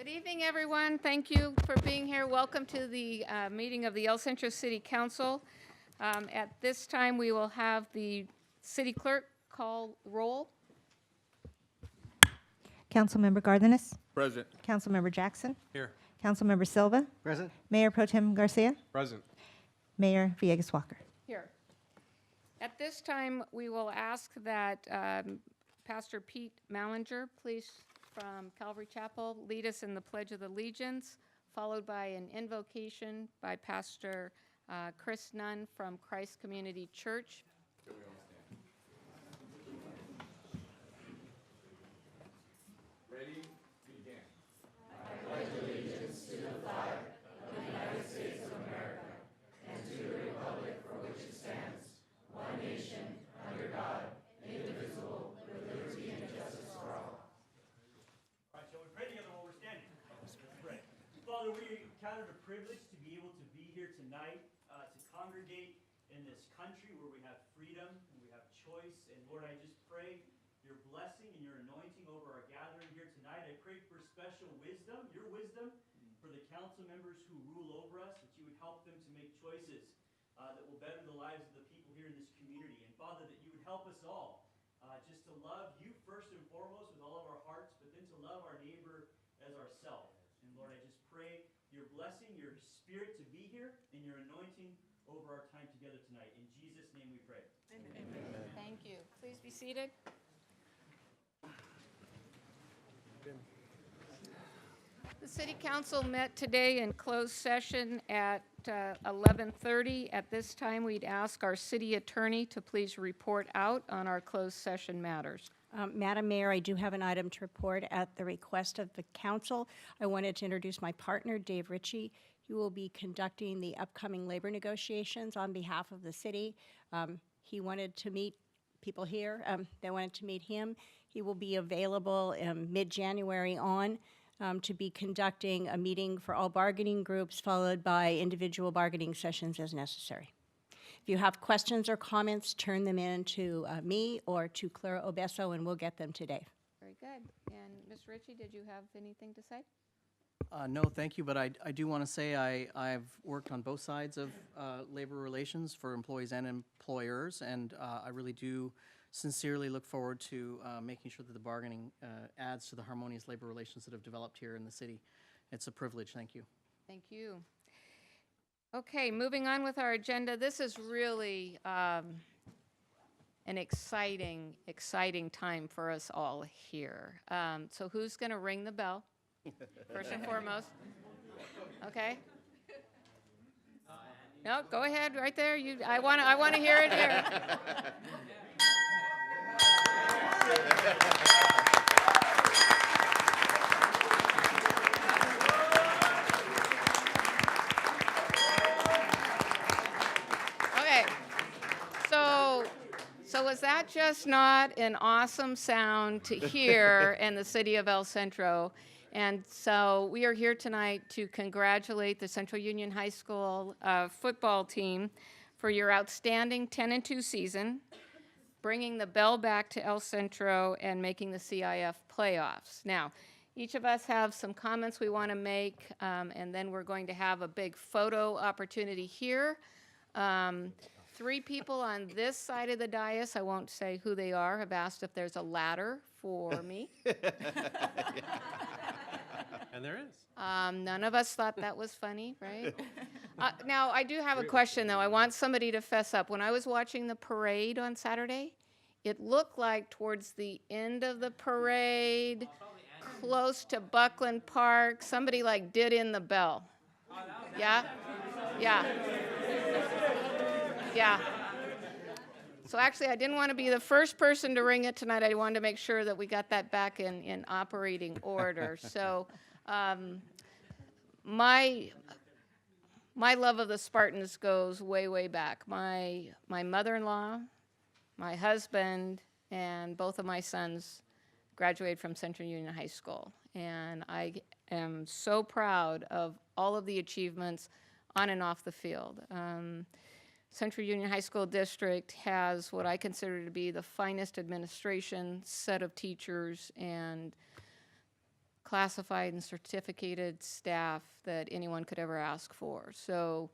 Good evening, everyone. Thank you for being here. Welcome to the meeting of the El Centro City Council. At this time, we will have the city clerk call roll. Councilmember Gardenis. Present. Councilmember Jackson. Here. Councilmember Silva. Present. Mayor Pro Tem Garcia. Present. Mayor Villegas-Walker. Here. At this time, we will ask that Pastor Pete Mallinger, please, from Calvary Chapel, lead us in the Pledge of Allegiance, followed by an invocation by Pastor Chris Nunn from Christ Community Church. Ready? Begin. All right, shall we pray together while we're standing? Let's pray. Father, we count it a privilege to be able to be here tonight, to congregate in this country where we have freedom and we have choice. And Lord, I just pray your blessing and your anointing over our gathering here tonight. I pray for special wisdom, your wisdom, for the council members who rule over us, that you would help them to make choices that will better the lives of the people here in this community. And Father, that you would help us all just to love you first and foremost with all of our hearts, but then to love our neighbor as ourselves. And Lord, I just pray your blessing, your spirit to be here, and your anointing over our time together tonight. In Jesus' name we pray. Amen. Thank you. Please be seated. The City Council met today in closed session at 11:30. At this time, we'd ask our city attorney to please report out on our closed session matters. Madam Mayor, I do have an item to report at the request of the council. I wanted to introduce my partner, Dave Ritchie. He will be conducting the upcoming labor negotiations on behalf of the city. He wanted to meet people here. They wanted to meet him. He will be available mid-January on to be conducting a meeting for all bargaining groups, followed by individual bargaining sessions as necessary. If you have questions or comments, turn them in to me or to Clara Obeso, and we'll get them to Dave. Very good. And Ms. Ritchie, did you have anything to say? No, thank you, but I do want to say I've worked on both sides of labor relations for employees and employers, and I really do sincerely look forward to making sure that the bargaining adds to the harmonious labor relations that have developed here in the city. It's a privilege. Thank you. Thank you. Okay, moving on with our agenda. This is really an exciting time for us all here. So who's going to ring the bell, first and foremost? Okay. No, go ahead, right there. I want to hear it here. Okay, so was that just not an awesome sound to hear in the city of El Centro? And so we are here tonight to congratulate the Central Union High School football team for your outstanding 10-2 season, bringing the bell back to El Centro and making the CIF playoffs. Now, each of us have some comments we want to make, and then we're going to have a big photo opportunity here. 3 people on this side of the dais, I won't say who they are, have asked if there's a ladder for me. And there is. None of us thought that was funny, right? Now, I do have a question, though. I want somebody to fess up. When I was watching the parade on Saturday, it looked like towards the end of the parade, close to Buckland Park, somebody like did in the bell. Yeah? Yeah. Yeah. So actually, I didn't want to be the first person to ring it tonight. I wanted to make sure that we got that back in operating order. So my love of the Spartans goes way, way back. My mother-in-law, my husband, and both of my sons graduated from Centro Union High School. And I am so proud of all of the achievements on and off the field. Central Union High School District has what I consider to be the finest administration, set of teachers, and classified and certificated staff that anyone could ever ask for. So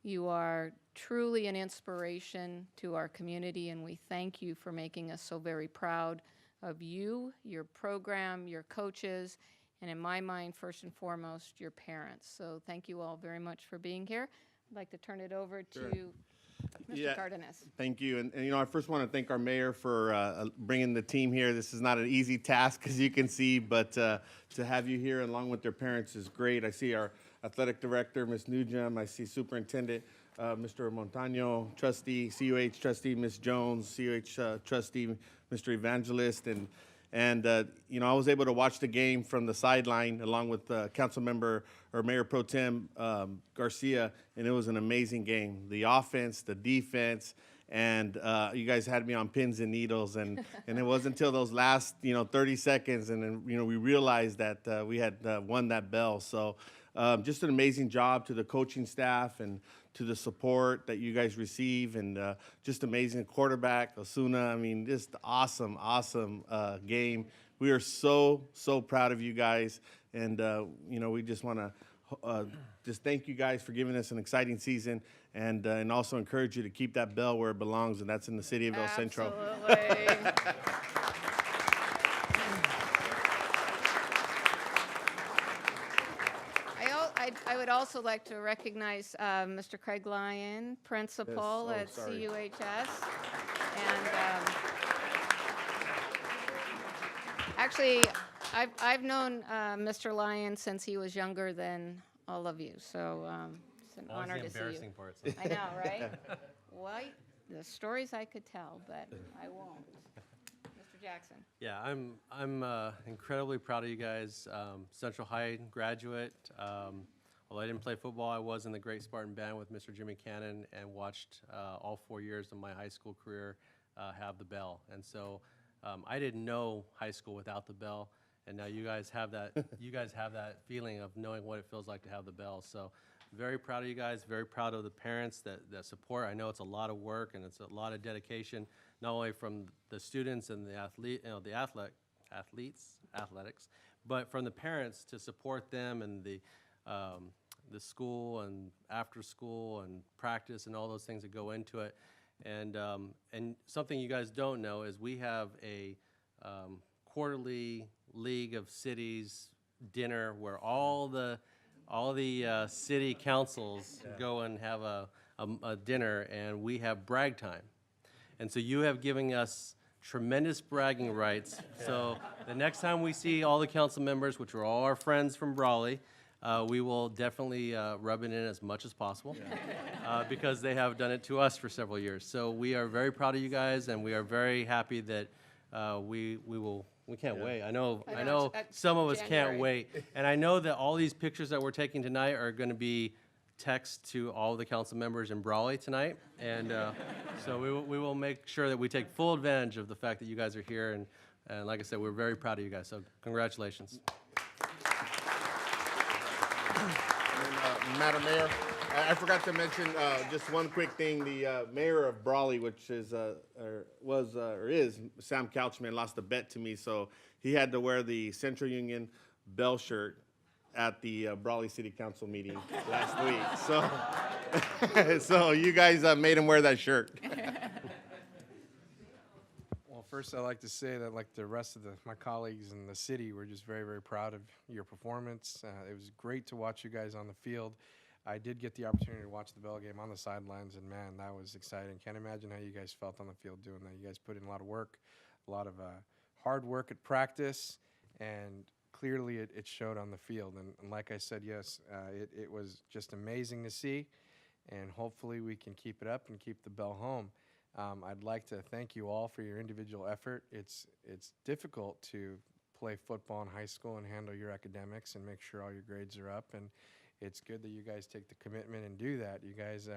you are truly an inspiration to our community, and we thank you for making us so very proud of you, your program, your coaches, and in my mind, first and foremost, your parents. So thank you all very much for being here. I'd like to turn it over to Mr. Yeah. Cardenas. Thank you. And I first want to thank our mayor for bringing the team here. This is not an easy task, as you can see, but to have you here along with their parents is great. I see our athletic director, Ms. Nugent. I see Superintendent, Mr. Montano, trustee, CUH trustee, Ms. Jones, CUH trustee, Mr. Evangelist, and I was able to watch the game from the sideline along with Council Member or Mayor Pro Tem Garcia, and it was an amazing game. The offense, the defense, and you guys had me on pins and needles, and it wasn't until those last 30 seconds, and then we realized that we had won that bell. So just an amazing job to the coaching staff and to the support that you guys receive, and just amazing quarterback, Osuna. I mean, just awesome game. We are so proud of you guys, and we just want to just thank you guys for giving us an exciting season, and also encourage you to keep that bell where it belongs, and that's in the city of El Centro. Absolutely. I would also like to recognize Mr. Craig Lyon, principal Yes. Oh, at sorry. CUHS. And actually, I've known Mr. Lyon since he was younger than all of you, so it's an honor to see you. embarrassing parts. I know, right? Well, the stories I could tell, but I won't. Mr. Jackson. Yeah, I'm incredibly proud of you guys. Central High graduate. Although I didn't play football, I was in the Great Spartan Band with Mr. Jimmy Cannon and watched all 4 years of my high school career have the bell. And so I didn't know high school without the bell, and now you guys have that. You guys have that feeling of knowing what it feels like to have the bell. So very proud of you guys. Very proud of the parents that support. I know it's a lot of work and it's a lot of dedication, not only from the students and the athletics, but from the parents to support them and the school and after school and practice and all those things that go into it. And something you guys don't know is we have a quarterly League of Cities dinner where all the city councils go and have a dinner, and we have brag time. And so you have given us tremendous bragging rights. So the next time we see all the council members, which are all our friends from Brawley, we will definitely rub it in as much as possible because they have done it to us for several years. So we are very proud of you guys, and we are very happy that we can't wait. I know it's some of us January. can't wait, and I know that all these pictures that we're taking tonight are going to be text to all the council members in Brawley tonight, and so we will make sure that we take full advantage of the fact that you guys are here, and like I said, we're very proud of you guys. So congratulations. And, Madam Mayor, I forgot to mention just one quick thing. The mayor of Brawley, which is Sam Couchman, lost a bet to me, so he had to wear the Central Union bell shirt at the Brawley City Council meeting last week. So you guys made him wear that shirt. Well, first I'd like to say that, like the rest of my colleagues in the city, we're just very, very proud of your performance. It was great to watch you guys on the field. I did get the opportunity to watch the bell game on the sidelines, and man, that was exciting. Can't imagine how you guys felt on the field doing that. You guys put in a lot of work, a lot of hard work at practice, and clearly it showed on the field. And like I said, yes, it was just amazing to see, and hopefully we can keep it up and keep the bell home. I'd like to thank you all for your individual effort. It's difficult to play football in high school and handle your academics and make sure all your grades are up, and it's good that you guys take the commitment and do that. You guys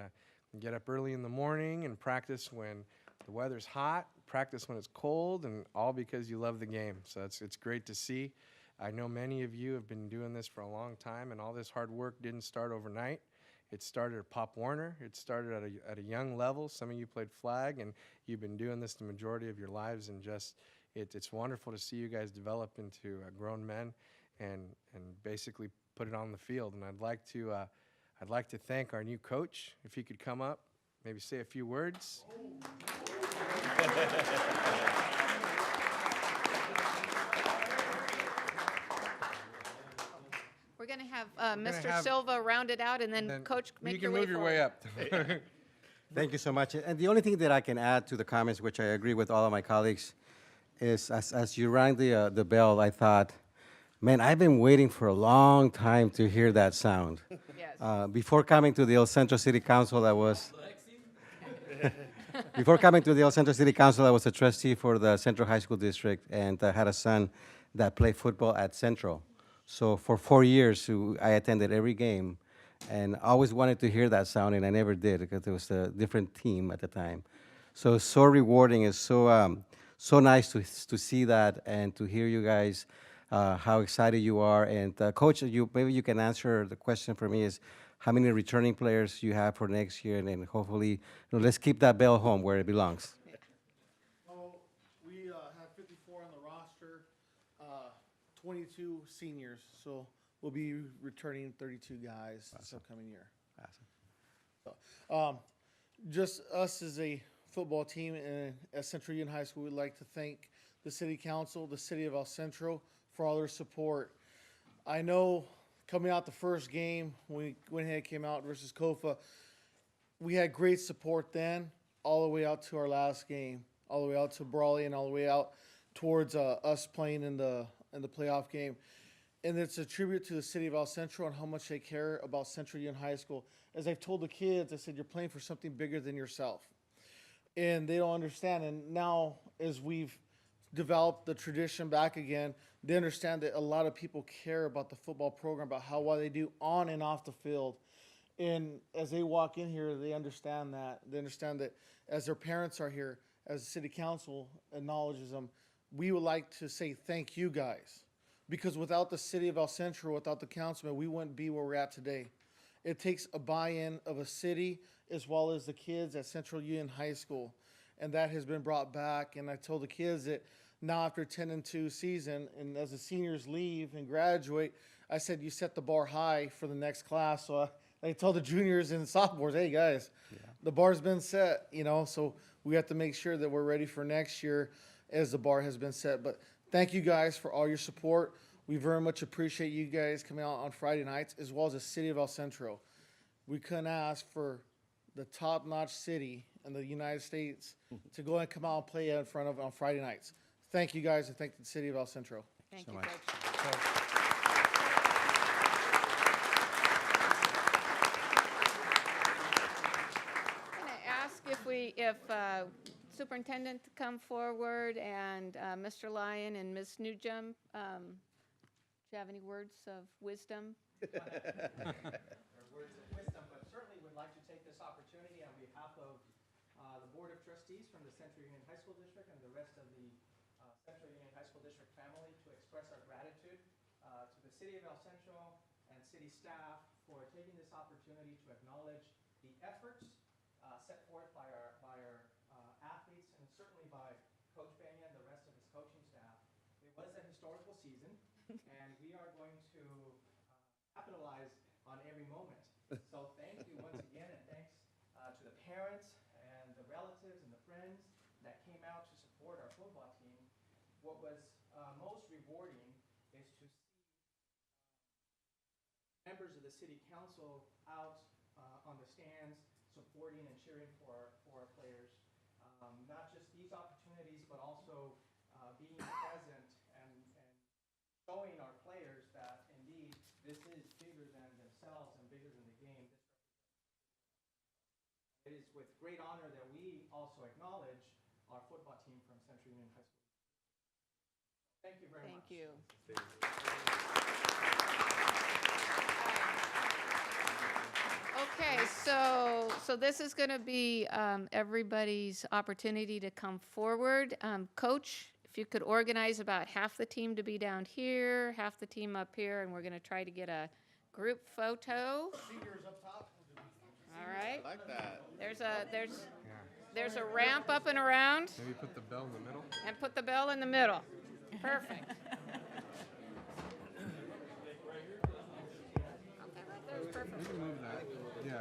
get up early in the morning and practice when the weather's hot, practice when it's cold, and all because you love the game. So it's great to see. I know many of you have been doing this for a long time, and all this hard work didn't start overnight. It started at Pop Warner. It started at a young level. Some of you played flag, and you've been doing this the majority of your lives, and just it's wonderful to see you guys develop into grown men. and basically put it on the field. And I'd like to thank our new coach. If he could come up, maybe say a few words. We're going to have gonna Mr. have- Silva round it out, and then Then Coach, you make can your move your way forward. up. Thank you so much. And the only thing that I can add to the comments, which I agree with all of my colleagues, is as you rang the bell, I thought, man, I've been waiting for a long time to hear that sound. Yes. Before coming to the El Centro City Council, I was before coming to the El Centro City Council, I was a trustee for the Centro High School District, and I had a son that played football at Centro. So for 4 years, I attended every game, and I always wanted to hear that sound, and I never did because it was a different team at the time. So it's so rewarding. It's so nice to see that and to hear you guys how excited you are. And Coach, maybe you can answer the question for me is how many returning players you have for next year, and then hopefully let's keep that bell home where it belongs. Oh, we have 54 on the roster, 22 seniors, so we'll be returning 32 guys this upcoming year. Just us as a football team and at Central Union High School, we'd like to thank the City Council, the City of El Centro, for all their support. I know coming out the first game, when we went ahead and came out versus Kofa, we had great support then, all the way out to our last game, all the way out to Brawley and all the way out towards us playing in the playoff game. And it's a tribute to the City of El Centro and how much they care about Central Union High School. As I've told the kids, I said, you're playing for something bigger than yourself. And they don't understand. And now, as we've developed the tradition back again, they understand that a lot of people care about the football program, about how well they do on and off the field. And as they walk in here, they understand that. They understand that as their parents are here, as the city council acknowledges them, we would like to say thank you guys. Because without the city of El Centro, without the councilman, we wouldn't be where we're at today. It takes a buy-in of a city as well as the kids at Central Union High School. And that has been brought back. And I told the kids that now after 10-2 season, and as the seniors leave and graduate, I said, you set the bar high for the next class. So I told the juniors and sophomores, hey guys, the bar's been set, so we have to make sure that we're ready for next year as the bar has been set. But thank you guys for all your support. We very much appreciate you guys coming out on Friday nights, as well as the city of El Centro. We couldn't ask for the top-notch city in the United States to go and come out and play in front of on Friday nights. Thank you guys, and thank the city of El Centro. Thank so you, much. Coach. I'm going to ask if Superintendent to come forward and Mr. Lyon and Ms. Nugent, do you have any words of wisdom? Words of wisdom, but certainly would like to take this opportunity on behalf of the Board of Trustees from the Central Union High School District and the rest of the Central Union High School District family to express our gratitude to the City of El Centro and city staff for taking this opportunity to acknowledge the efforts set forth by our athletes and certainly by Coach Benya and the rest of his coaching staff. It was a historical season, and we are going to capitalize on every moment. So thank you once again, and thanks to the parents and the relatives and the friends that came out to support our football team. What was most rewarding is to see members of the city council out on the stands supporting and cheering for our players. Not just these opportunities, but also being present and showing our players that indeed this is bigger than themselves and bigger than the game. It is with great honor that we also acknowledge our football team from Central Union High School. Thank you very much. Thank you. Okay, so this is going to be everybody's opportunity to come forward. Coach, if you could organize about half the team to be down here, half the team up here, and we're going to try to get a group photo. Seniors up top. All right. I like that. There's a ramp up and around, Maybe put the bell in the middle. and put the bell in the middle. Perfect. perfect. Move that. Yeah.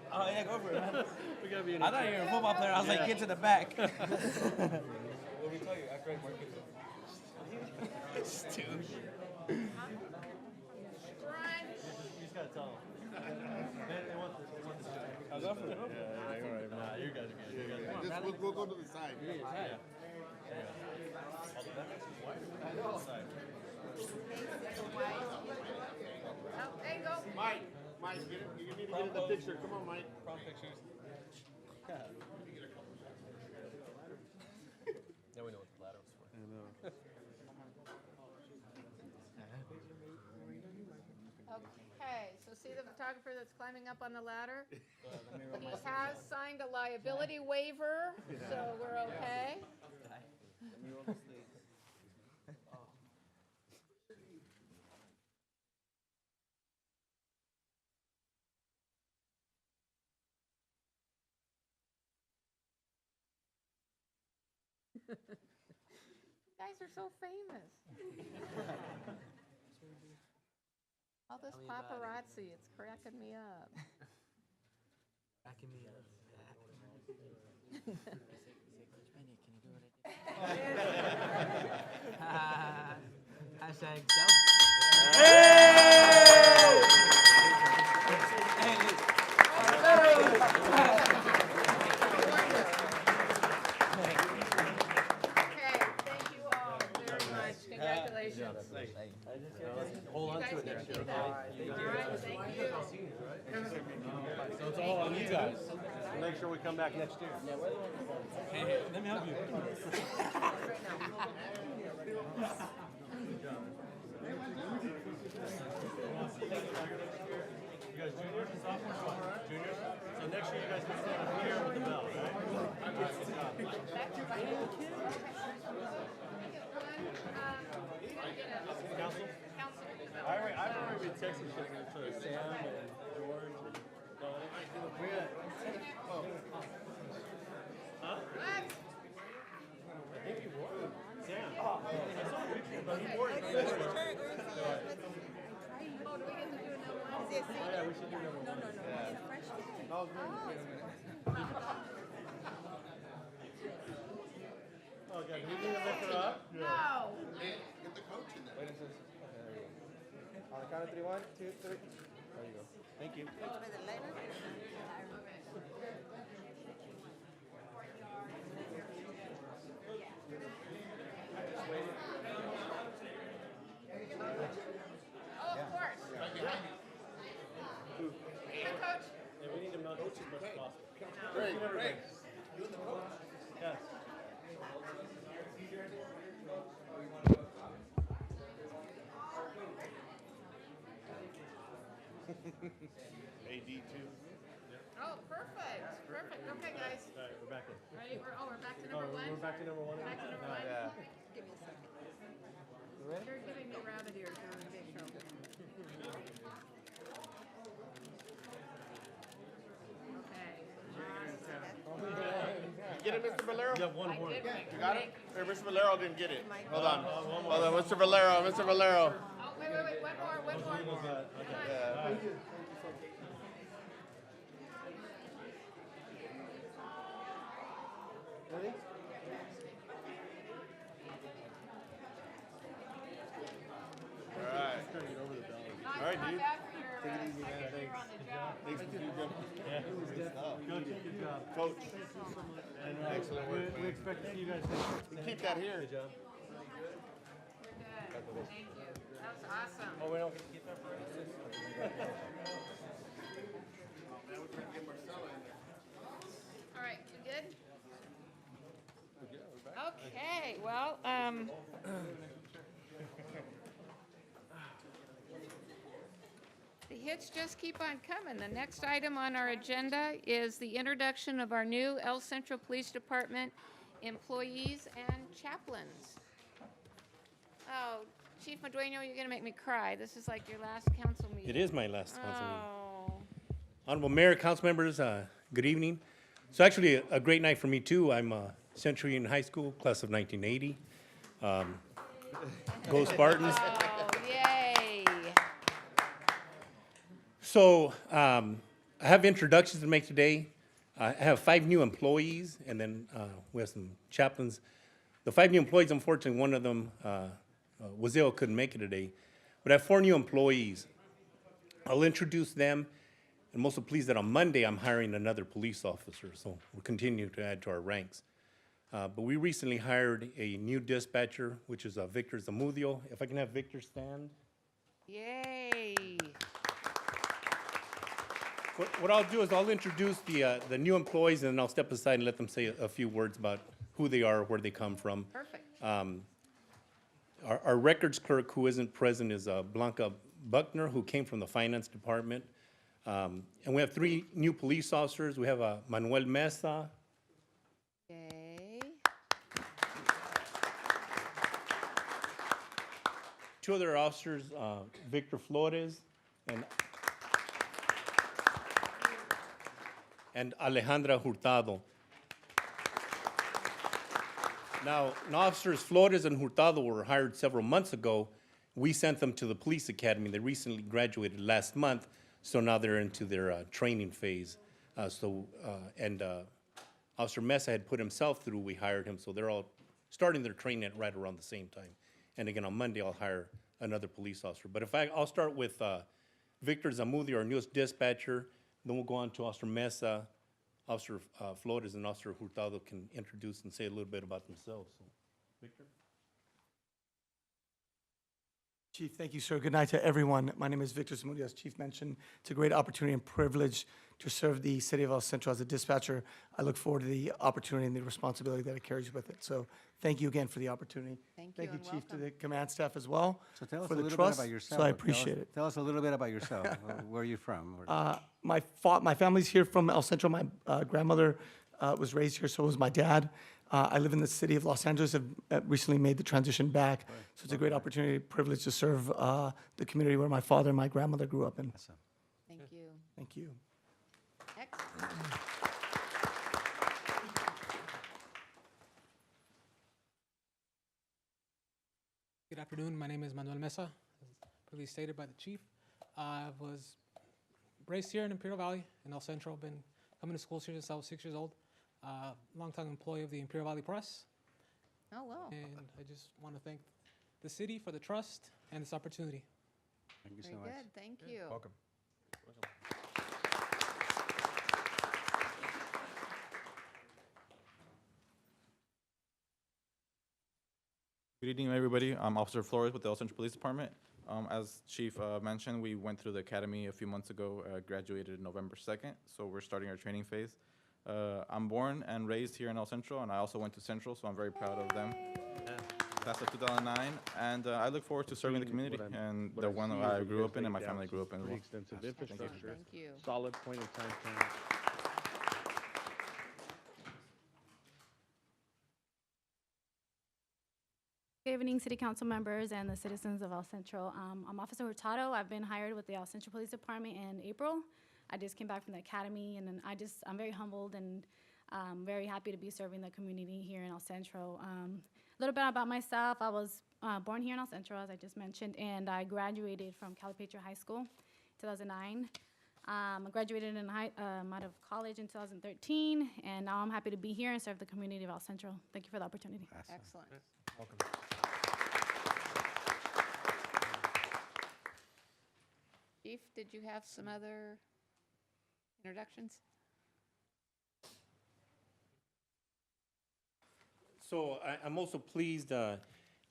Oh yeah, go for it, man. We gotta be in I thought you were a football player. I was like, get to the back. What we tell you, act right, Marcus. Dude. You just gotta tell them. They want this job. I'll go for it. Yeah, you're right. Nah, you guys are good. You guys are good. We'll go to the side. Yeah. Oh, there you go. Mike, you need to get in the picture. Come on, Mike. Prom pictures. Now we know what the ladder was for. Okay, so see the photographer that's climbing up on the ladder? He has signed a liability waiver, so we're okay. You guys are so famous. All this paparazzi, it's cracking me up. Backing me up. Hashtag Okay, thank you all very much. Congratulations. Hold on You to guys it there. can keep that. All right, thank you. So it's all on you guys. Make sure we come back next year. Hey, let me help you. You guys juniors and sophomores? Juniors? So next year you guys can stand up here with the bell, right? Good job. Council? I've already been texting each other, Sam and George and Donnie. Huh? I think you wore Sam. I saw a picture, but he wore it. Oh, do we get to do another one? yeah, we should do number one. Oh, God, do we need to lift her up? No. On the count of 3, 1, 2, 3. There you go. Thank you. Oh, of course. Here, Coach. Yeah, we need to mount as much as possible. Great, great. Yes. AD2. Oh, perfect. Perfect. Okay, guys. All right, we're back in. Ready? We're back to number one. We're back to number one. Back to number one. Yeah. Give me a second. You're giving me rabbit ears. You're in big trouble. Okay. Get it, Mr. Valero? You have one horn. You got it? Or Mr. Valero didn't get it. Hold on. Hold on, Mr. Valero, Mr. Valero. Oh, wait. One more. Come on. Ready? All right. All right, dude. Take it easy, man. Thanks. On the job. Thanks for your job. Coach, good job. Coach. And Excellent work, we man. expect to see you guys next. Keep that here. Good job. We're good. Thank you. That was awesome. Oh, we don't get to keep that for us? All right, we good? Okay, well, the hits just keep on coming. The next item on our agenda is the introduction of our new El Centro Police Department employees and chaplains. Oh, Chief Madueño, you're gonna make me cry. This is like your last council meeting. It is my last council meeting. Oh, Honorable Mayor, council members, good evening. So actually, a great night for me too. I'm Centro Union High School, class of 1980. Go Spartans. oh, yay. So I have introductions to make today. I have 5 new employees, and then we have some chaplains. The 5 new employees, unfortunately, one of them was ill, couldn't make it today. But I have 4 new employees. I'll introduce them, and I'm also pleased that on Monday I'm hiring another police officer, so we'll continue to add to our ranks. But we recently hired a new dispatcher, which is Victor Zamudio. If I can have Victor stand. Yay. What I'll do is I'll introduce the new employees, and then I'll step aside and let them say a few words about who they are, where they come from. Perfect. Our records clerk, who isn't present, is Blanca Buckner, who came from the finance department. And we have 3 new police officers. We have Manuel Mesa, Yay. 2 other officers, Victor Flores and Alejandra Hurtado. Now, officers Flores and Hurtado were hired several months ago. We sent them to the police academy. They recently graduated last month, so now they're into their training phase. Officer Mesa had put himself through, we hired him, so they're all starting their training right around the same time. And again, on Monday, I'll hire another police officer. But I'll start with Victor Zamudio, our newest dispatcher, then we'll go on to Officer Mesa, Officer Flores, and Officer Hurtado can introduce and say a little bit about themselves. So, Victor? Chief, thank you, sir. Good night to everyone. My name is Victor Zamudio. As Chief mentioned, it's a great opportunity and privilege to serve the city of El Centro as a dispatcher. I look forward to the opportunity and the responsibility that it carries with it. So thank you again for the opportunity. Thank you and Chief, to welcome. the command staff as well So tell us for a the little trust. bit about yourself. So I appreciate it. Tell us a little bit about yourself. Where are you from? My family's here from El Centro. My grandmother was raised here, so was my dad. I live in the city of Los Angeles. I've recently made the transition back, so it's a great opportunity, privilege to serve the community where my father and my grandmother grew up in. Awesome. Thank you. Thank you. Excellent. Good afternoon. My name is Manuel Mesa, as previously stated by the chief. I was raised here in Imperial Valley in El Centro. I've been coming to school here since I was 6 years old. Longtime employee of the Imperial Valley Press. Oh, wow. And I just want to thank the city for the trust and this opportunity. Thank you so Very much. good. Thank you. Welcome. Good evening, everybody. I'm Officer Flores with the El Centro Police Department. As Chief mentioned, we went through the academy a few months ago, graduated November 2nd, so we're starting our training phase. I'm born and raised here in El Centro, and I also went to Central, so I'm very proud of them. Class of 2009, and I look forward to serving the community and the one that I grew up in and my family grew up in as well. Extensive Thank you. infrastructure, Thank you. solid point in time plan. Good evening, City Council members and the citizens of El Centro. I'm Officer Hurtado. I've been hired with the El Centro Police Department in April. I just came back from the academy, and then I'm very humbled and very happy to be serving the community here in El Centro. A little bit about myself. I was born here in El Centro, as I just mentioned, and I graduated from Calipatria High School in 2009. I graduated out of college in 2013, and now I'm happy to be here and serve the community of El Centro. Thank you for the opportunity. Excellent. Welcome. Chief, did you have some other introductions? So I'm also pleased,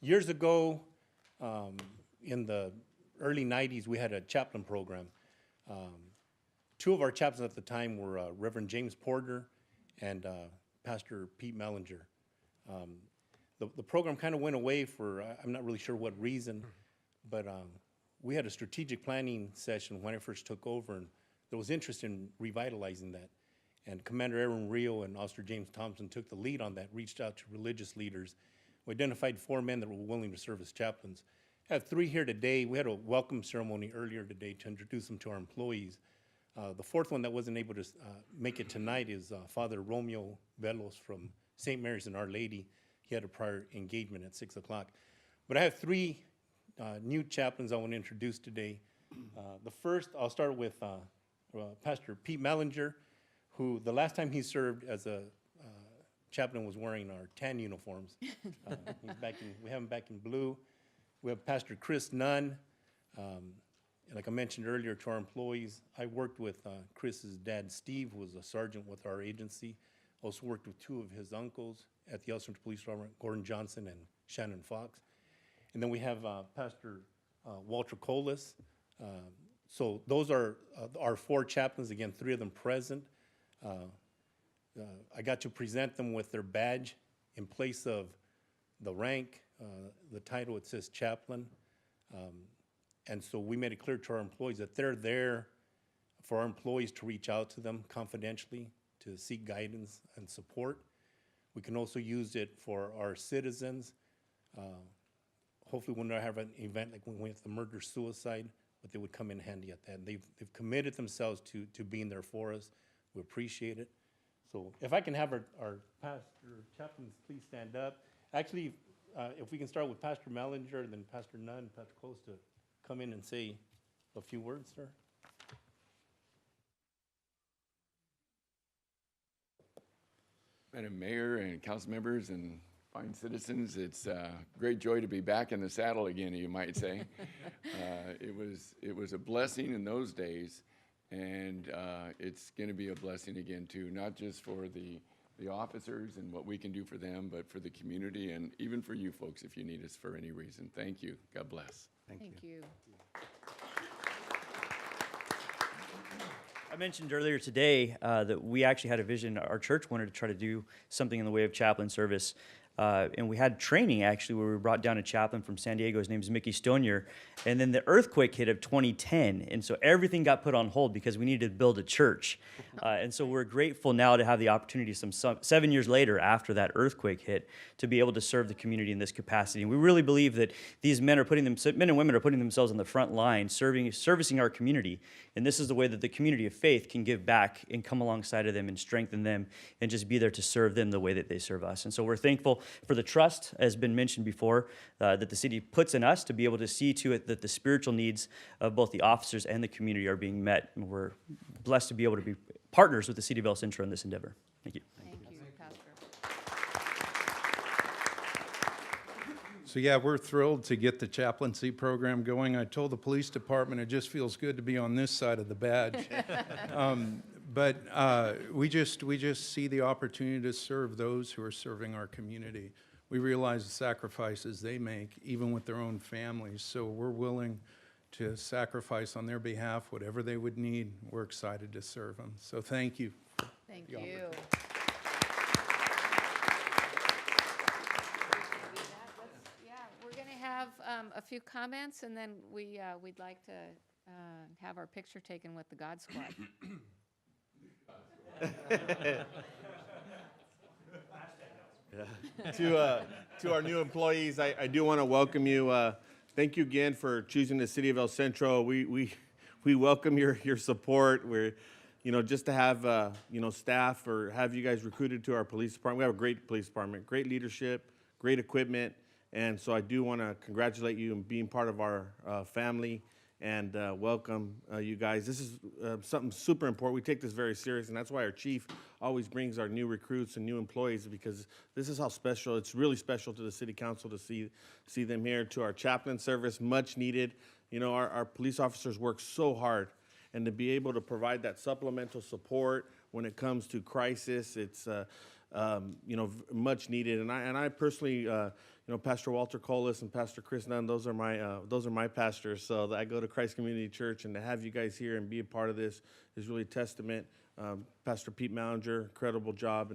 years ago, in the early 90s, we had a chaplain program. 2 of our chaplains at the time were Reverend James Porter and Pastor Pete Mellinger. The program kind of went away for, I'm not really sure what reason, but we had a strategic planning session when I first took over, and there was interest in revitalizing that. And Commander Aaron Rio and Officer James Thompson took the lead on that, reached out to religious leaders. We identified 4 men that were willing to serve as chaplains. I have 3 here today. We had a welcome ceremony earlier today to introduce them to our employees. The 4th one that wasn't able to make it tonight is Father Romeo Velos from St. Mary's and Our Lady. He had a prior engagement at 6 o'clock. But I have 3 new chaplains I want to introduce today. The first, I'll start with Pastor Pete Mallinger, who the last time he served as a chaplain was wearing our tan uniforms. He's back in, we have him back in blue. We have Pastor Chris Nunn. Like I mentioned earlier to our employees, I worked with Chris's dad, Steve, who was a sergeant with our agency. Also worked with 2 of his uncles at the El Centro Police Department, Gordon Johnson and Shannon Fox. And then we have Pastor Walter Colas. So those are our 4 chaplains, again, 3 of them present. I got to present them with their badge in place of the rank, the title, it says chaplain. And so we made it clear to our employees that they're there for our employees to reach out to them confidentially, to seek guidance and support. We can also use it for our citizens. Hopefully we'll never have an event like when we went to the murder-suicide, but they would come in handy at that. And they've committed themselves to being there for us. We appreciate it. So if I can have our pastor chaplains please stand up. Actually, if we can start with Pastor Mallinger and then Pastor Nunn, Pastor Close to come in and say a few words, sir. Madam Mayor and council members and fine citizens, it's a great joy to be back in the saddle again, you might say. It was a blessing in those days, and it's going to be a blessing again too, not just for the officers and what we can do for them, but for the community and even for you folks if you need us for any reason. Thank you. God bless. Thank you. I mentioned earlier today that we actually had a vision. Our church wanted to try to do something in the way of chaplain service. And we had training, actually, where we brought down a chaplain from San Diego. His name is Mickey Stonier. And then the earthquake hit of 2010. And so everything got put on hold because we needed to build a church. And so we're grateful now to have the opportunity 7 years later, after that earthquake hit, to be able to serve the community in this capacity. And we really believe that these men and women are putting themselves on the front line, servicing our community. And this is the way that the community of faith can give back and come alongside of them and strengthen them and just be there to serve them the way that they serve us. And so we're thankful for the trust, as been mentioned before, that the city puts in us to be able to see to it that the spiritual needs of both the officers and the community are being met. And we're blessed to be able to be partners with the city of El Centro in this endeavor. Thank you. Thank you, Pastor. So yeah, we're thrilled to get the chaplaincy program going. I told the police department it just feels good to be on this side of the badge. But we just see the opportunity to serve those who are serving our community. We realize the sacrifices they make, even with their own families. So we're willing to sacrifice on their behalf whatever they would need. We're excited to serve them. So thank you. Thank you. We're going to have a few comments, and then we'd like to have our picture taken with the God Squad. To our new employees, I do want to welcome you. Thank you again for choosing the city of El Centro. We welcome your support. We're, just to have staff or have you guys recruited to our police department. We have a great police department, great leadership, great equipment, and so I do want to congratulate you on being part of our family. And welcome you guys. This is something super important. We take this very serious, and that's why our chief always brings our new recruits and new employees, because this is how special, it's really special to the city council to see them here. To our chaplain service, much needed. Our police officers work so hard, and to be able to provide that supplemental support when it comes to crisis, it's much needed. And I personally, Pastor Walter Colas and Pastor Chris Nunn, those are my pastors. So I go to Christ Community Church, and to have you guys here and be a part of this is really a testament. Pastor Pete Mallinger, incredible job,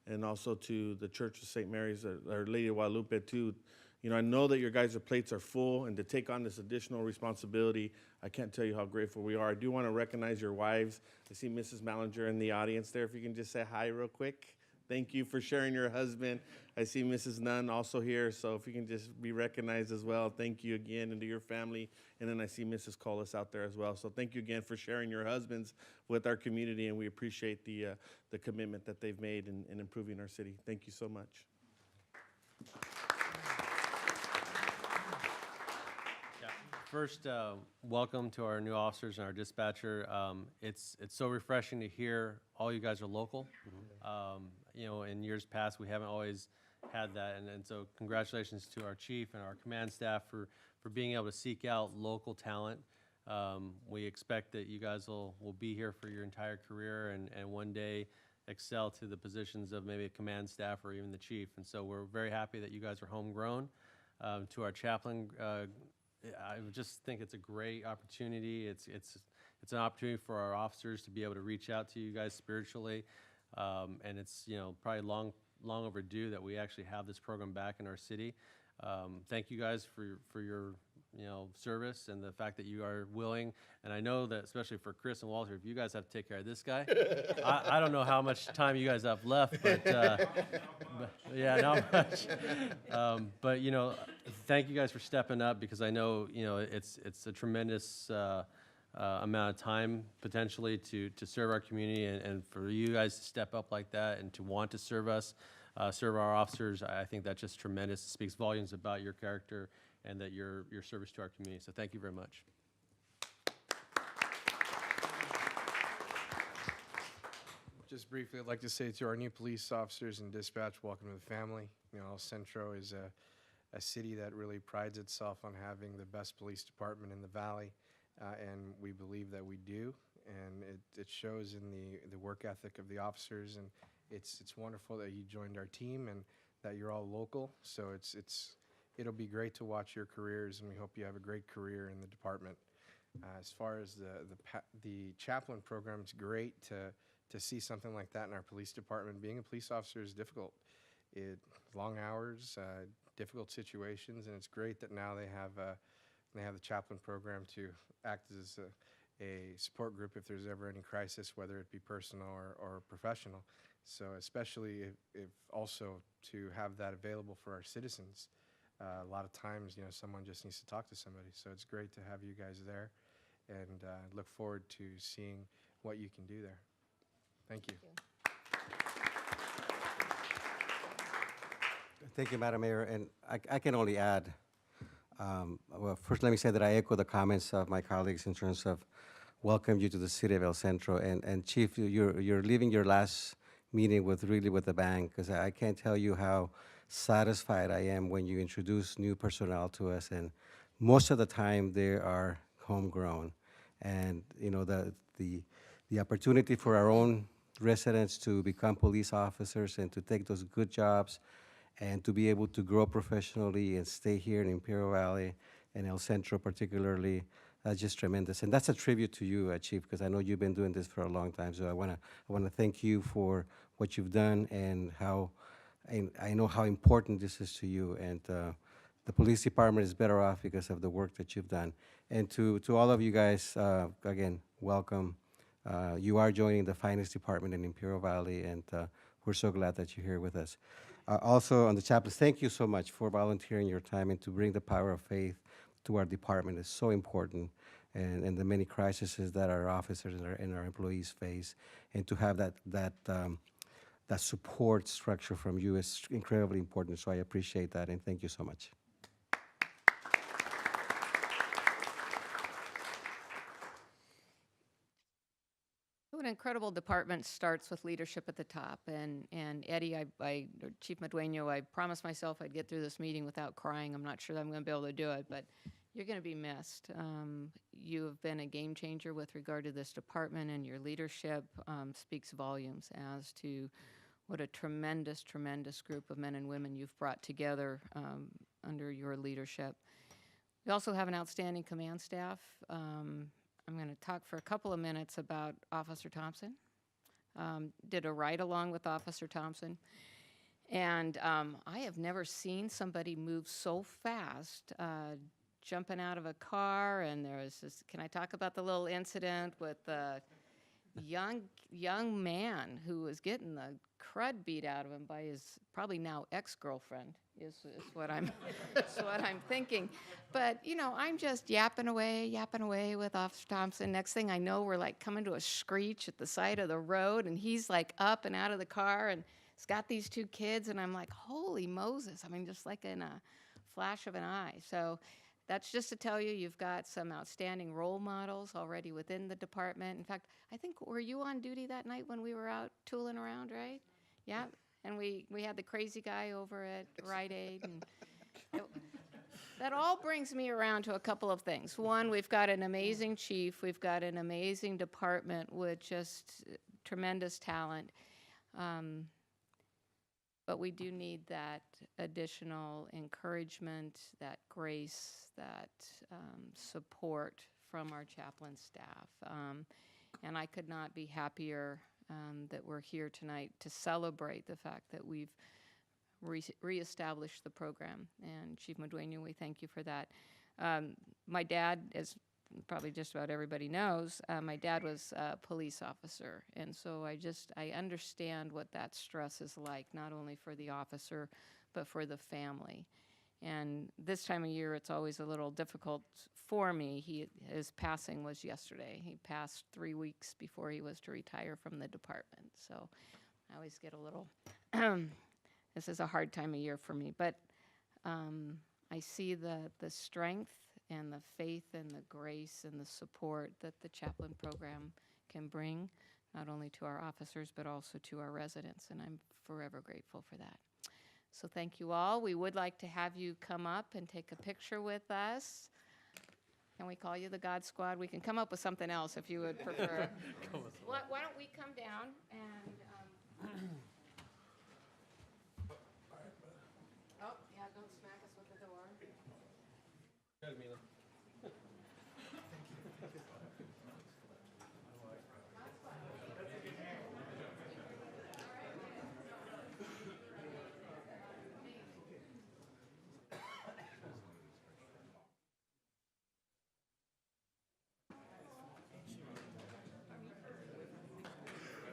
and also to the Church of St. Mary's, Our Lady of Guadalupe too. You know, I know that your guys' plates are full, and to take on this additional responsibility, I can't tell you how grateful we are. I do want to recognize your wives. I see Mrs. Mallinger in the audience there. If you can just say hi real quick. Thank you for sharing your husband. I see Mrs. Nunn also here, so if you can just be recognized as well. Thank you again, and to your family. And then I see Mrs. Collis out there as well. So thank you again for sharing your husbands with our community, and we appreciate the commitment that they've made in improving our city. Thank you so much. First, welcome to our new officers and our dispatcher. It's so refreshing to hear all you guys are local. You know, in years past, we haven't always had that, and so congratulations to our chief and our command staff for being able to seek out local talent. We expect that you guys will be here for your entire career and one day excel to the positions of maybe a command staff or even the chief. And so we're very happy that you guys are homegrown. To our chaplain, I would just think it's a great opportunity. It's an opportunity for our officers to be able to reach out to you guys spiritually, and it's, you know, probably long overdue that we actually have this program back in our city. Thank you guys for your, you know, service and the fact that you are willing. And I know that especially for Chris and Walter, if you guys have to take care of this guy, I don't know how much time you guys have left, but yeah, not much. But you know, thank you guys for stepping up, because I know, you know, it's a tremendous amount of time potentially to serve our community, and for you guys to step up like that and to want to serve us, serve our officers. I think that's just tremendous. It speaks volumes about your character and that your service to our community. So thank you very much. Just briefly, I'd like to say to our new police officers and dispatch, welcome to the family. You know, El Centro is a city that really prides itself on having the best police department in the valley, and we believe that we do, and it shows in the work ethic of the officers, and it's wonderful that you joined our team and that you're all local. So it'll be great to watch your careers, and we hope you have a great career in the department. As far as the chaplain program, it's great to see something like that in our police department. Being a police officer is difficult. Long hours, difficult situations, and it's great that now they have the chaplain program to act as a support group if there's ever any crisis, whether it be personal or professional. So especially if also to have that available for our citizens. A lot of times, you know, someone just needs to talk to somebody. So it's great to have you guys there, and look forward to seeing what you can do there. Thank you. Thank you, Madam Mayor, and I can only add, well, first let me say that I echo the comments of my colleagues in terms of welcome you to the city of El Centro, and Chief, you're leaving your last meeting with a bang, because I can't tell you how satisfied I am when you introduce new personnel to us, and most of the time they are homegrown, and you know the opportunity for our own residents to become police officers and to take those good jobs and to be able to grow professionally and stay here in Imperial Valley and El Centro particularly, that's just tremendous. And that's a tribute to you, Chief, because I know you've been doing this for a long time. So I wanna thank you for what you've done and how, and I know how important this is to you. And the police department is better off because of the work that you've done. And to all of you guys, again, welcome. You are joining the finest department in Imperial Valley, and we're so glad that you're here with us. Also, on the chaplains, thank you so much for volunteering your time and to bring the power of faith to our department. It's so important, and the many crises that our officers and our employees face, and to have that support structure from you is incredibly important. So I appreciate that, and thank you so much. An incredible department starts with leadership at the top. And Eddie, or Chief Medueño, I promised myself I'd get through this meeting without crying. I'm not sure that I'm going to be able to do it, but you're going to be missed. You have been a game changer with regard to this department, and your leadership speaks volumes as to what a tremendous, tremendous group of men and women you've brought together under your leadership. We also have an outstanding command staff. I'm going to talk for a couple of minutes about Officer Thompson. Did a ride-along with Officer Thompson. And I have never seen somebody move so fast, jumping out of a car. And there was this, can I talk about the little incident with the young man who was getting the crud beat out of him by his probably now ex-girlfriend is what I'm is what I'm thinking. But you know, I'm just yapping away with Officer Thompson. Next thing I know, we're like coming to a screech at the side of the road, and he's like up and out of the car, and he's got these two kids, and I'm like, holy Moses! I mean, just like in a flash of an eye. So that's just to tell you, you've got some outstanding role models already within the department. In fact, I think, were you on duty that night when we were out tooling around, right? Yeah, and we had the crazy guy over at Rite Aid. And that all brings me around to a couple of things. One, we've got an amazing chief. We've got an amazing department with just tremendous talent. But we do need that additional encouragement, that grace, that support from our chaplain staff. And I could not be happier that we're here tonight to celebrate the fact that we've reestablished the program. And Chief Madueño, we thank you for that. My dad, as probably just about everybody knows, my dad was a police officer. And so I understand what that stress is like, not only for the officer, but for the family. And this time of year, it's always a little difficult for me. His passing was yesterday. He passed 3 weeks before he was to retire from the department. So I always get a little, this is a hard time of year for me. But I see the strength and the faith and the grace and the support that the chaplain program can bring, not only to our officers, but also to our residents, and I'm forever grateful for that. So thank you all. We would like to have you come up and take a picture with us. Can we call you the God Squad? We can come up with something else if you would prefer. Why don't we come down and... Oh, yeah, don't smack us with the door. Good, Mila.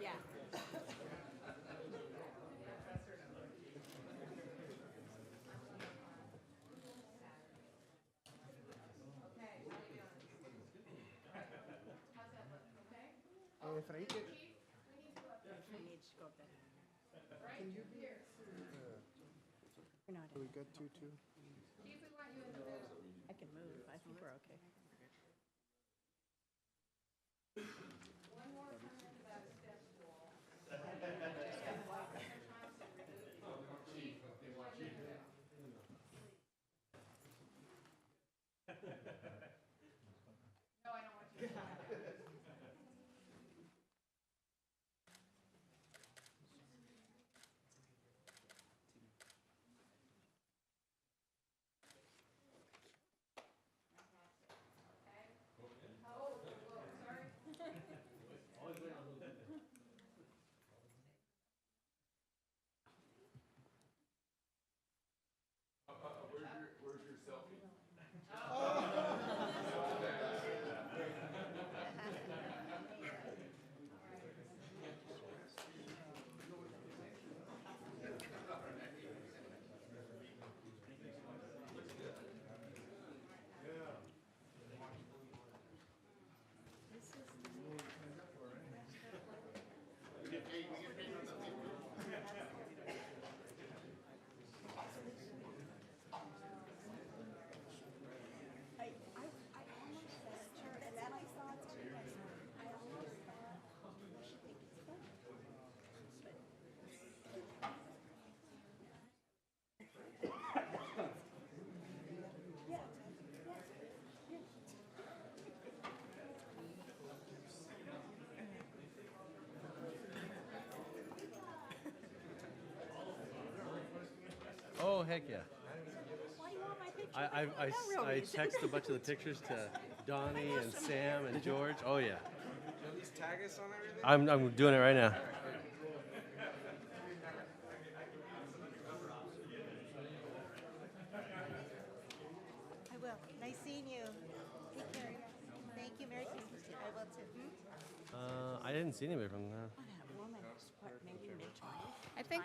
Yeah. We good too? I can move. I think we're okay. No, I don't want you to. Where's your selfie? Oh, heck yeah. Why do you want my picture? I texted a bunch of the pictures to Donnie and Sam and George. Oh, yeah. At least tag us on everything? I'm doing it right now. I didn't see anybody from there. I think,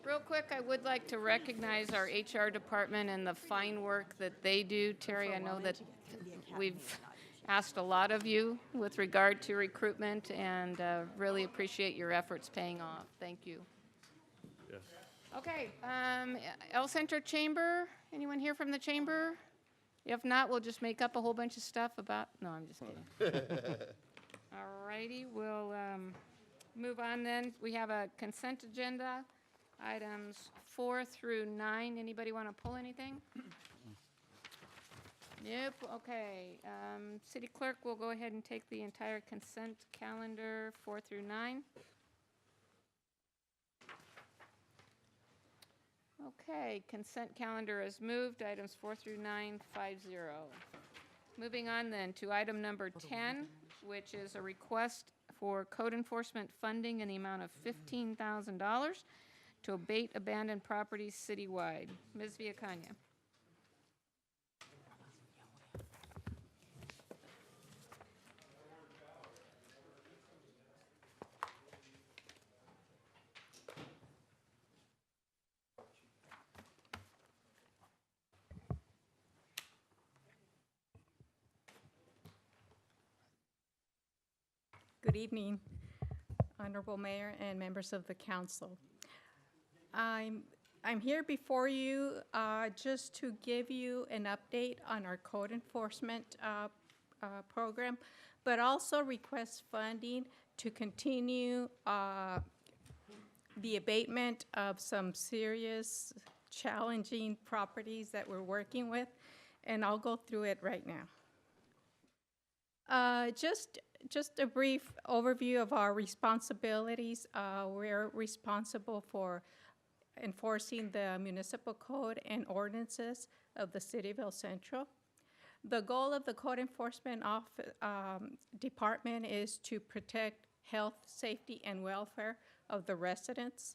real quick, I would like to recognize our HR department and the fine work that they do. Terry, I know that we've asked a lot of you with regard to recruitment, and really appreciate your efforts paying off. Thank you. Yes. Okay, El Centro Chamber, anyone here from the chamber? If not, we'll just make up a whole bunch of stuff about, no, I'm just kidding. All righty, we'll move on then. We have a consent agenda, items 4 through 9. Anybody want to pull anything? Nope, okay. City clerk will go ahead and take the entire consent calendar 4 through 9. Okay, consent calendar is moved, items 4 through 9, 5-0. Moving on then to item number 10, which is a request for code enforcement funding in the amount of $15,000 to abate abandoned properties citywide. Ms. Villacana. Good evening, Honorable Mayor and members of the council. I'm here before you just to give you an update on our code enforcement program, but also request funding to continue the abatement of some serious, challenging properties that we're working with, and I'll go through it right now. Just a brief overview of our responsibilities. We're responsible for enforcing the municipal code and ordinances of the city of El Centro. The goal of the code enforcement department is to protect health, safety, and welfare of the residents.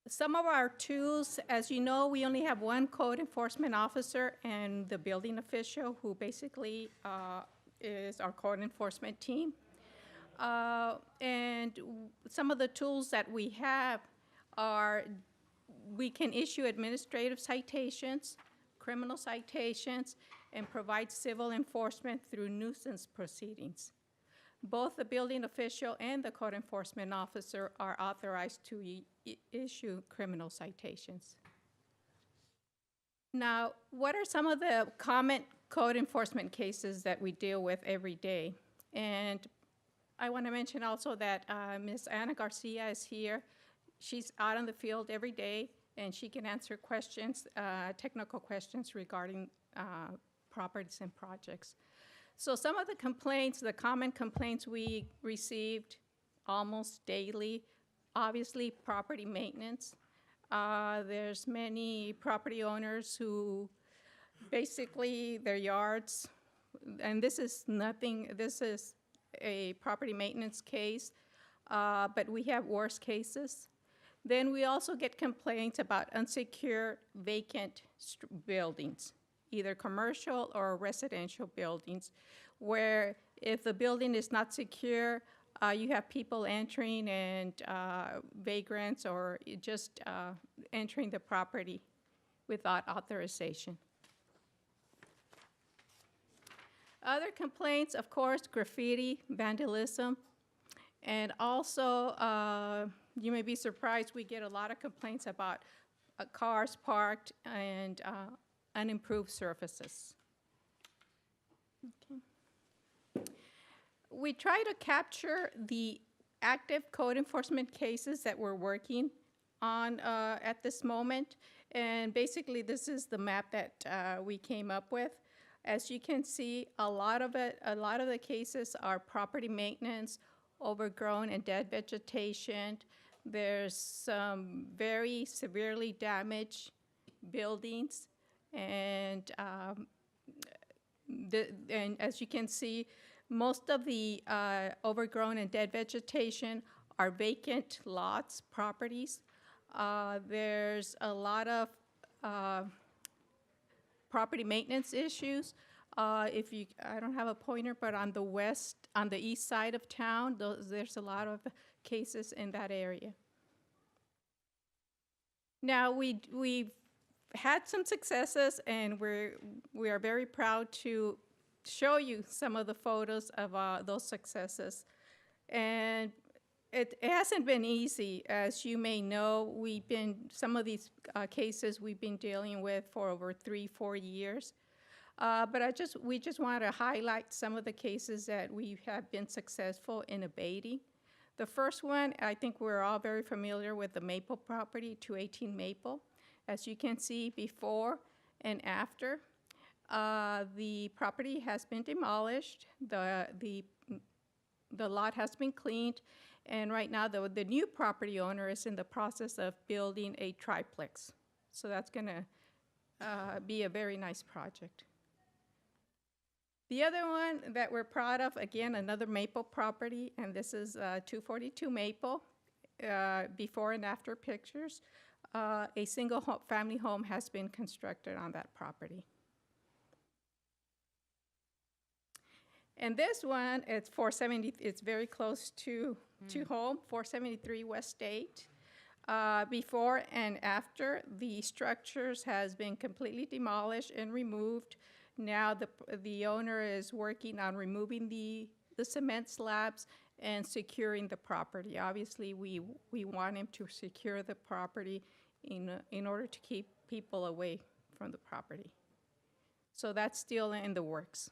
Some of our tools, as you know, we only have one code enforcement officer and the building official, who basically is our code enforcement team. And some of the tools that we have are, we can issue administrative citations, criminal citations, and provide civil enforcement through nuisance proceedings. Both the building official and the code enforcement officer are authorized to issue criminal citations. Now, what are some of the common code enforcement cases that we deal with every day? And I want to mention also that Ms. Ana Garcia is here. She's out in the field every day, and she can answer questions, technical questions regarding properties and projects. So some of the complaints, the common complaints we received almost daily, obviously property maintenance. There's many property owners who basically their yards, and this is nothing, this is a property maintenance case, but we have worse cases. Then we also get complaints about unsecured vacant buildings, either commercial or residential buildings, where if the building is not secure, you have people entering and vagrants or just entering the property without authorization. Other complaints, of course, graffiti, vandalism, and also you may be surprised, we get a lot of complaints about cars parked and unimproved surfaces. Okay. We try to capture the active code enforcement cases that we're working on at this moment, and basically this is the map that we came up with. As you can see, a lot of the cases are property maintenance, overgrown and dead vegetation. There's some very severely damaged buildings, and as you can see, most of the overgrown and dead vegetation are vacant lots, properties. There's a lot of property maintenance issues. If you, I don't have a pointer, but on the east side of town, there's a lot of cases in that area. Now, we've had some successes, and we are very proud to show you some of the photos of those successes. And it hasn't been easy. As you may know, some of these cases we've been dealing with for over 3-4 years. But we just want to highlight some of the cases that we have been successful in abating. The first one, I think we're all very familiar with the Maple property, 218 Maple. As you can see before and after, the property has been demolished. The lot has been cleaned, and right now the new property owner is in the process of building a triplex. So that's going to be a very nice project. The other one that we're proud of, again, another Maple property, and this is 242 Maple, before and after pictures. A single family home has been constructed on that property. And this one, it's 470, it's very close to home, 473 West State. Before and after, the structures has been completely demolished and removed. Now the owner is working on removing the cement slabs and securing the property. Obviously, we want him to secure the property in order to keep people away from the property. So that's still in the works.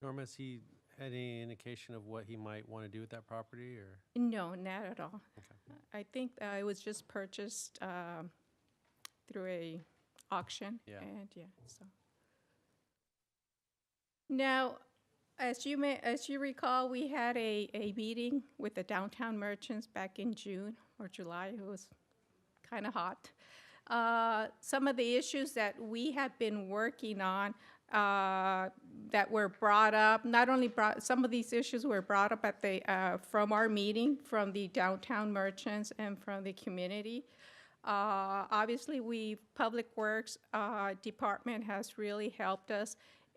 Norma, has he had any indication of what he might want to do with that property, or? No, not at all. Okay. I think it was just purchased through a auction. Yeah. And yeah, so. Now, as you recall, we had a meeting with the downtown merchants back in June or July. It was kind of hot. Some of the issues that we have been working on that were brought up, some of these issues were brought up at from our meeting, from the downtown merchants and from the community. Obviously, Public Works Department has really helped us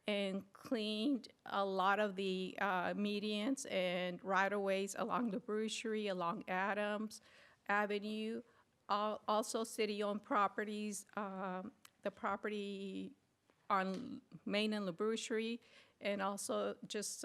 and cleaned a lot of the medians and right-of-ways along the Brucherie, along Adams Avenue. Also city-owned properties, the property on Main and La Brucherie, and also just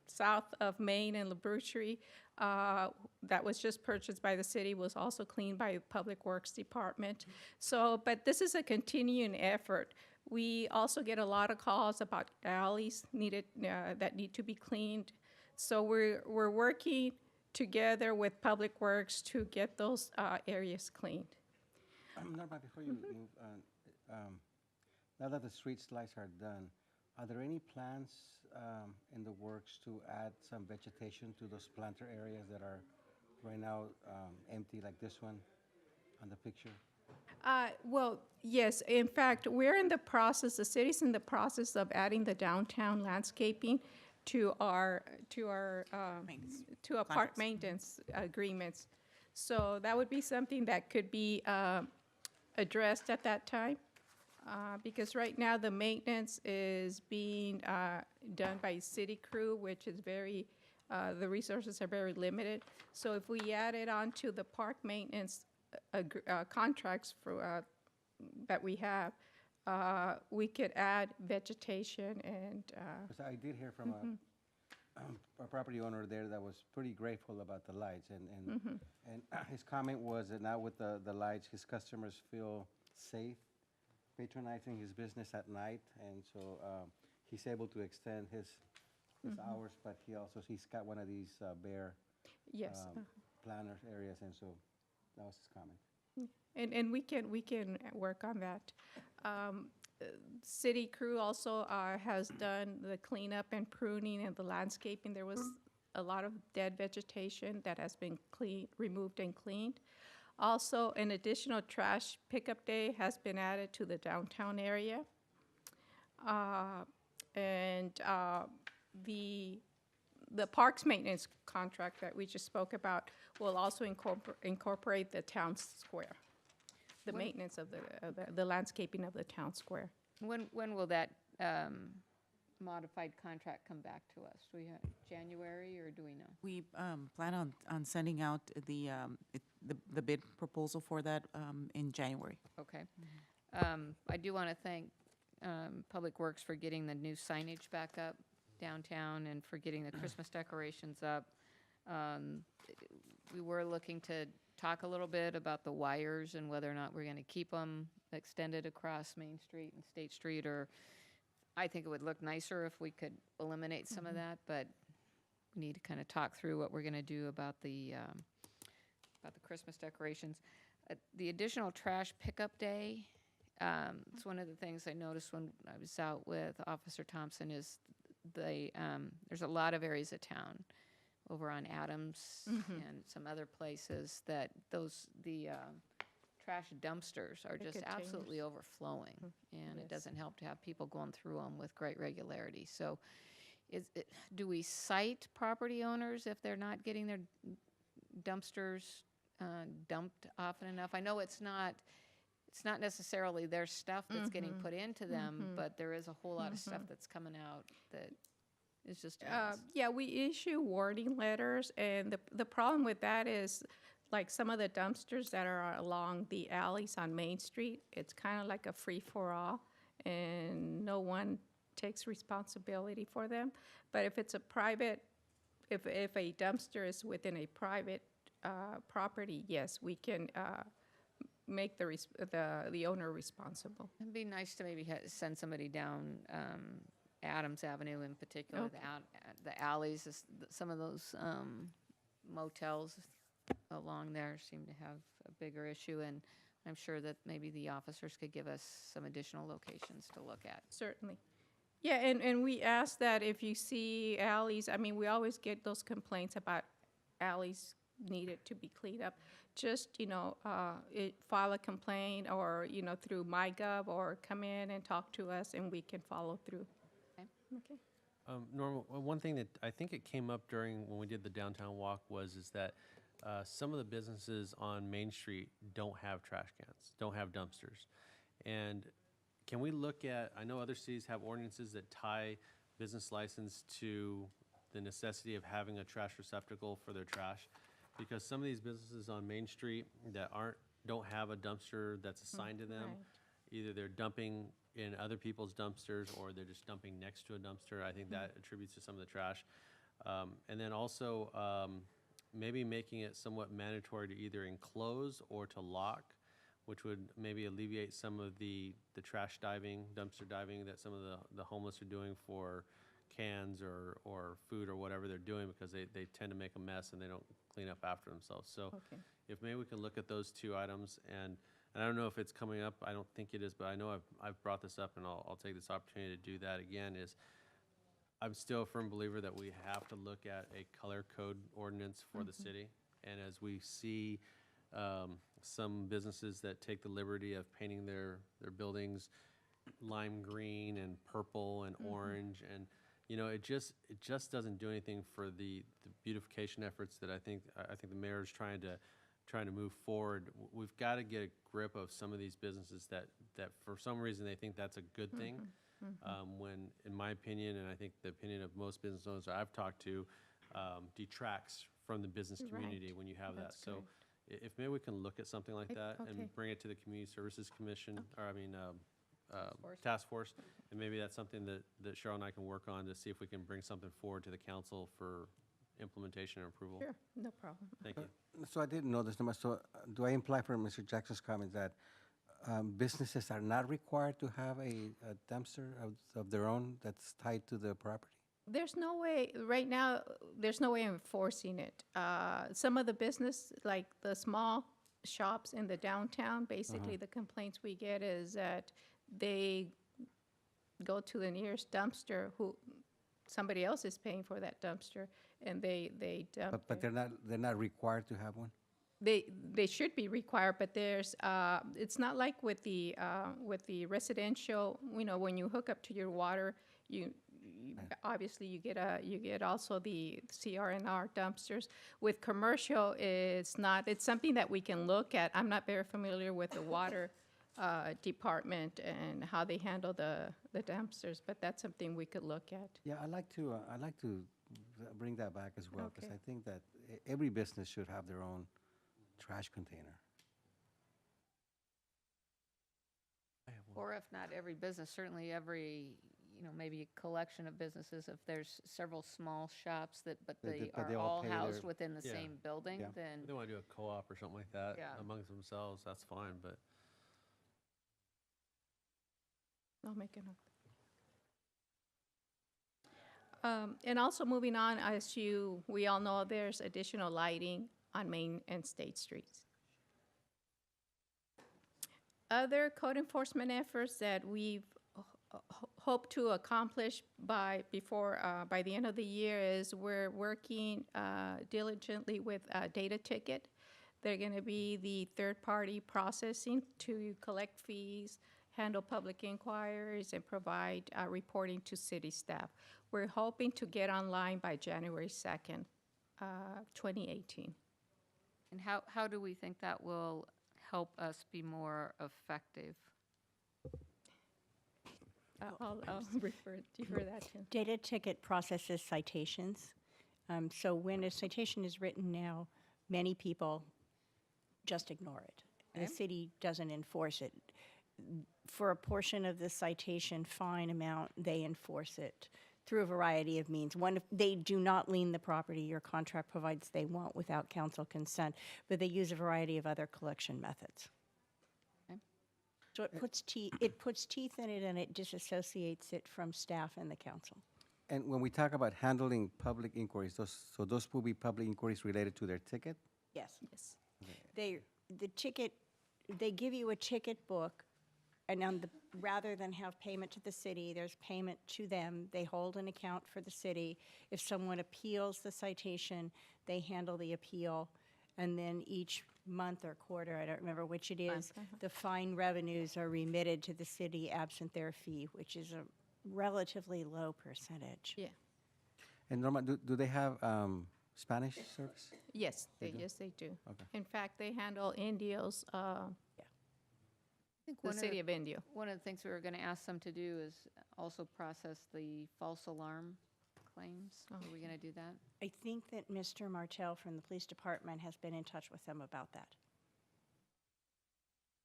south of Main and La Brucherie, that was just purchased by the city, was also cleaned by the Public Works Department. So, but this is a continuing effort. We also get a lot of calls about alleys that need to be cleaned. So we're working together with Public Works to get those areas cleaned. Norma, before you move on, now that the street lights are done, are there any plans in the works to add some vegetation to those planter areas that are right now empty, like this one on the picture? Well, yes. In fact, we're in the process, the city's in the process of adding the downtown landscaping to our park maintenance agreements. So that would be something that could be addressed at that time. Because right now the maintenance is being done by city crew, which is the resources are very limited. So if we add it on to the park maintenance contracts that we have, we could add vegetation and. Because I did hear from a property owner there that was pretty grateful about the lights, and his comment was that now with the lights, his customers feel safe patronizing his business at night, and so he's able to extend his hours, but he's got one of these bare Yes. planter areas, and so that was his comment. And we can work on that. City crew also has done the cleanup and pruning and the landscaping. There was a lot of dead vegetation that has been removed and cleaned. Also, an additional trash pickup day has been added to the downtown area. The parks maintenance contract that we just spoke about will also incorporate the town square, the maintenance of the landscaping of the town square. When will that modified contract come back to us? Do we have January, or do we know? We plan on sending out the bid proposal for that in January. Okay. I do want to thank Public Works for getting the new signage back up downtown and for getting the Christmas decorations up. We were looking to talk a little bit about the wires and whether or not we're going to keep them extended across Main Street and State Street, or I think it would look nicer if we could eliminate some of that, but we need to kind of talk through what we're going to do about the Christmas decorations. The additional trash pickup day, it's one of the things I noticed when I was out with Officer Thompson is there's a lot of areas of town over on Adams and some other places that the trash dumpsters are The just containers. absolutely overflowing, and it doesn't help to have people going through them with great regularity. So do we cite property owners if they're not getting their dumpsters dumped often enough? I know it's not necessarily their stuff that's getting put into them, but there is a whole lot of stuff that's coming out that is just a mess. Yeah, we issue warning letters, and the problem with that is, like some of the dumpsters that are along the alleys on Main Street, it's kind of like a free-for-all, and no one takes responsibility for them. But if it's a private, if a dumpster is within a private property, yes, we can make the owner responsible. It'd be nice to maybe send somebody down Adams Avenue in particular, Okay. the alleys. Some of those motels along there seem to have a bigger issue, and I'm sure that maybe the officers could give us some additional locations to look at. Certainly. Yeah, and we ask that if you see alleys, I mean, we always get those complaints about alleys needed to be cleaned up. Just, file a complaint or, through MyGov, or come in and talk to us and we can follow through. Okay. Norma, one thing that I think it came up during when we did the downtown walk is that some of the businesses on Main Street don't have trash cans, don't have dumpsters. And can we look at, I know other cities have ordinances that tie business license to the necessity of having a trash receptacle for their trash, because some of these businesses on Main Street that don't have a dumpster that's assigned to them, Right. either they're dumping in other people's dumpsters or they're just dumping next to a dumpster. I think that attributes to some of the trash. And then also maybe making it somewhat mandatory to either enclose or to lock, which would maybe alleviate some of the trash diving, dumpster diving that some of the homeless are doing for cans or food or whatever they're doing, because they tend to make a mess and they don't clean up after themselves. So Okay. if maybe we can look at those two items, and I don't know if it's coming up, I don't think it is, but I know I've brought this up, and I'll take this opportunity to do that again, is I'm still a firm believer that we have to look at a color code ordinance for the city. And as we see some businesses that take the liberty of painting their buildings lime green and purple and orange, and it just doesn't do anything for the beautification efforts that I think the mayor is trying to move forward. We've got to get a grip of some of these businesses that for some reason they think that's a good thing, when in my opinion, and I think the opinion of most business owners I've talked to, detracts from the business Right. community when you have That's that. So if maybe we can look at something like that okay. and bring it to the Community Services Commission, task force, and maybe that's something that Cheryl and I can work on to see if we can bring something forward to the council for implementation and approval. Sure, no problem. Thank you. So I didn't know this number. So do I imply from Mr. Jackson's comment that businesses are not required to have a dumpster of their own that's tied to the property? There's no way, right now, there's no way of enforcing it. Some of the business, like the small shops in the downtown, basically the complaints we get is that they go to the nearest dumpster, somebody else is paying for that dumpster, and they dump But there. they're not required to have one? They should be required, but there's, it's not like with the residential, when you hook up to your water, obviously you get also the CR&R dumpsters. With commercial, it's not, it's something that we can look at. I'm not very familiar with the water department and how they handle the dumpsters, but that's something we could look at. Yeah, I'd like to bring that back as well, because Okay. I think that every business should have their own trash container. Or if not every business, certainly every, maybe a collection of businesses, if there's several small shops but they But they are all all pay housed their- within the Yeah. same building, Yeah. then, If they want to do a co-op or something like that Yeah. amongst themselves, that's fine, but I'll make a note. And also moving on, we all know, there's additional lighting on Main and State Streets. Other code enforcement efforts that we've hope to accomplish by the end of the year is we're working diligently with Data Ticket. They're going to be the third-party processing to collect fees, handle public inquiries, and provide reporting to city staff. We're hoping to get online by January 2nd, 2018. and how do we think that will help us be more effective? I'll defer that to. Data Ticket processes citations. So when a citation is written now, many people just ignore it. The Okay. city doesn't enforce it. For a portion of the citation fine amount, they enforce it through a variety of means. One, they do not lien the property. Your contract provides they won't without council consent, but they use a variety of other collection methods. Okay. So it puts teeth in it, and it disassociates it from staff and the council. And when we talk about handling public inquiries, those will be public inquiries related to their ticket? Yes. Yes. They give you a ticket book, and rather than have payment to the city, there's payment to them. They hold an account for the city. If someone appeals the citation, they handle the appeal. And then each month or quarter, I don't remember which it is, the fine revenues are remitted to the city absent their fee, which is a relatively low percentage. Yeah. And Norma, do they have Spanish service? Yes, They do? yes, they do. Okay. In fact, they handle Indios, I think the city of Indio. One of the things we were going to ask them to do is also process the false alarm claims. Are we going to do that? I think that Mr. Martell from the police department has been in touch with them about that.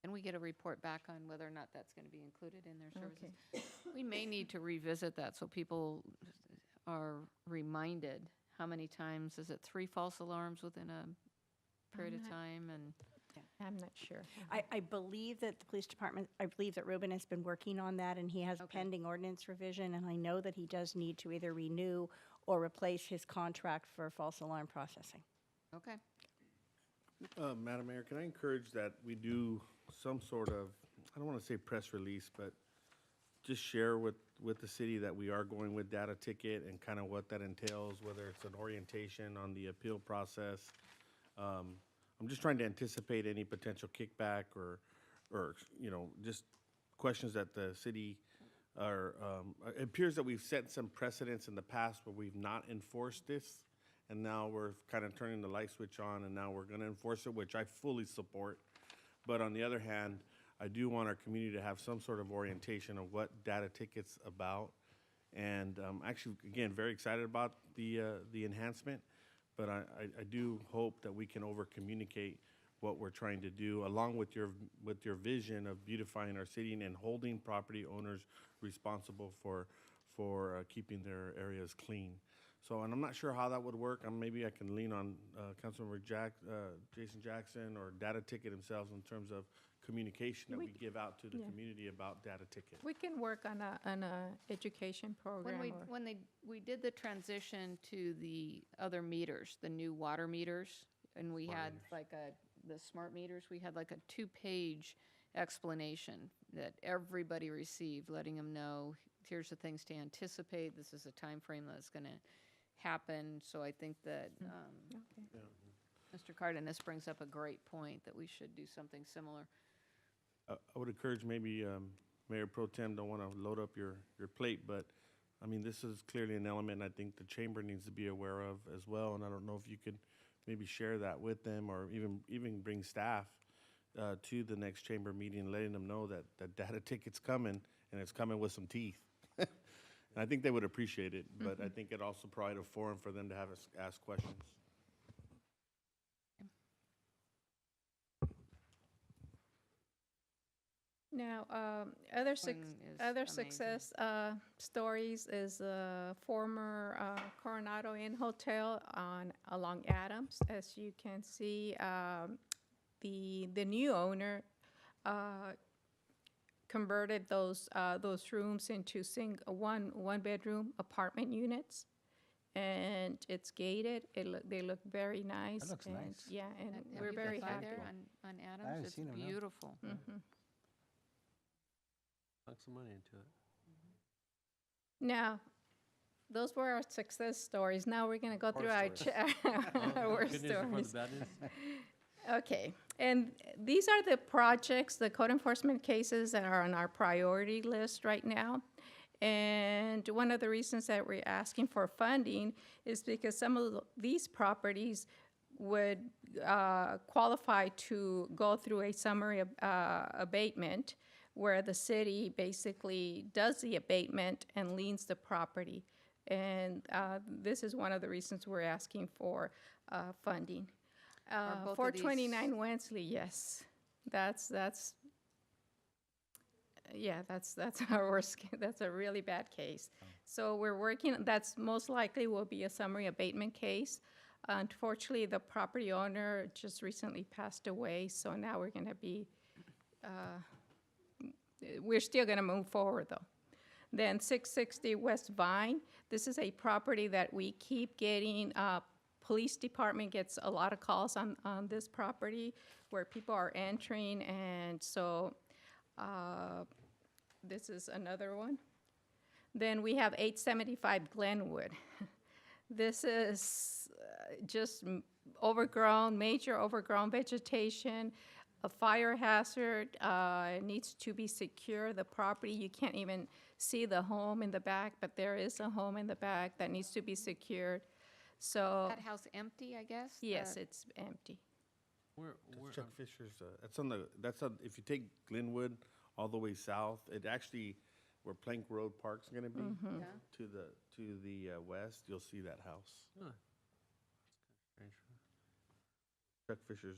And we get a report back on whether or not that's going to be included in their services. We may need to revisit that so people are reminded how many times, is it 3 false alarms within a period of not- time? And I'm not sure. I believe that the police department, I believe that Ruben has been working on that, and he has a pending ordinance revision, and I know that he does need to either renew or replace his contract for false alarm processing. Okay. Madam Mayor, can I encourage that we do some sort of, I don't want to say press release, but just share with the city that we are going with Data Ticket and kind of what that entails, whether it's an orientation on the appeal process. I'm just trying to anticipate any potential kickback or just questions that the city are, it appears that we've set some precedents in the past where we've not enforced this, and now we're kind of turning the light switch on, and now we're going to enforce it, which I fully support. But on the other hand, I do want our community to have some sort of orientation of what Data Ticket's about. And actually, again, very excited about the enhancement, but I do hope that we can over-communicate what we're trying to do, along with your vision of beautifying our city and holding property owners responsible for keeping their areas clean. So, and I'm not sure how that would work. Maybe I can lean on Councilmember Jason Jackson or Data Ticket himself in terms of communication that we give out to the community about Data Ticket. We can work on a education program. When we did the transition to the other meters, the new water meters, and we had the smart meters, we had like a 2-page explanation that everybody received, letting them know, here's the things to anticipate, this is a time frame that's going to happen. So I think that Mr. Cardenas brings up a great point that we should do something similar. I would encourage maybe Mayor Pro Tem, don't want to load up your plate, but I mean, this is clearly an element I think the chamber needs to be aware of as well. And I don't know if you could maybe share that with them or even bring staff to the next chamber meeting, letting them know that that data ticket's coming, and it's coming with some teeth. And I think they would appreciate it, but I think it also provide a forum for them to have us ask questions. Now, other One is other amazing. success stories is former Coronado Inn Hotel along Adams. As you can see, the new owner converted those rooms into one bedroom apartment units, and it's gated. They look very nice. looks and, nice. Yeah, and Have we're you very been by happy. there on Adams? haven't It's seen 'em, no. beautiful. Sunk some money into it. Now, those were our success stories. Now we're going to go through our Oh, worst good news before the stories. bad news. Okay, and these are the projects, the code enforcement cases that are on our priority list right now. And one of the reasons that we're asking for funding is because some of these properties would qualify to go through a summary abatement, where the city basically does the abatement and liens the property. And this is one of the reasons we're asking for funding. Are both of 429 Wensley, yes. That's our worst, that's a really bad case. So we're working, that's most likely will be a summary abatement case. Unfortunately, the property owner just recently passed away, so now we're gonna be, we're still gonna move forward though. Then 660 West Vine, this is a property that we keep getting, police department gets a lot of calls on this property where people are entering, and so this is another one. Then we have 875 Glenwood. This is just overgrown, major overgrown vegetation, a fire hazard, it needs to be secure. The property, you can't even see the home in the back, but there is a home in the back that needs to be secured. So, That house empty, I guess? yes, it's empty. That's Chuck Fisher's, if you take Glenwood all the way south, it actually, where Plank Road Park's gonna be, Yeah. to the west, you'll see that house. Huh. Strange. Chuck Fisher's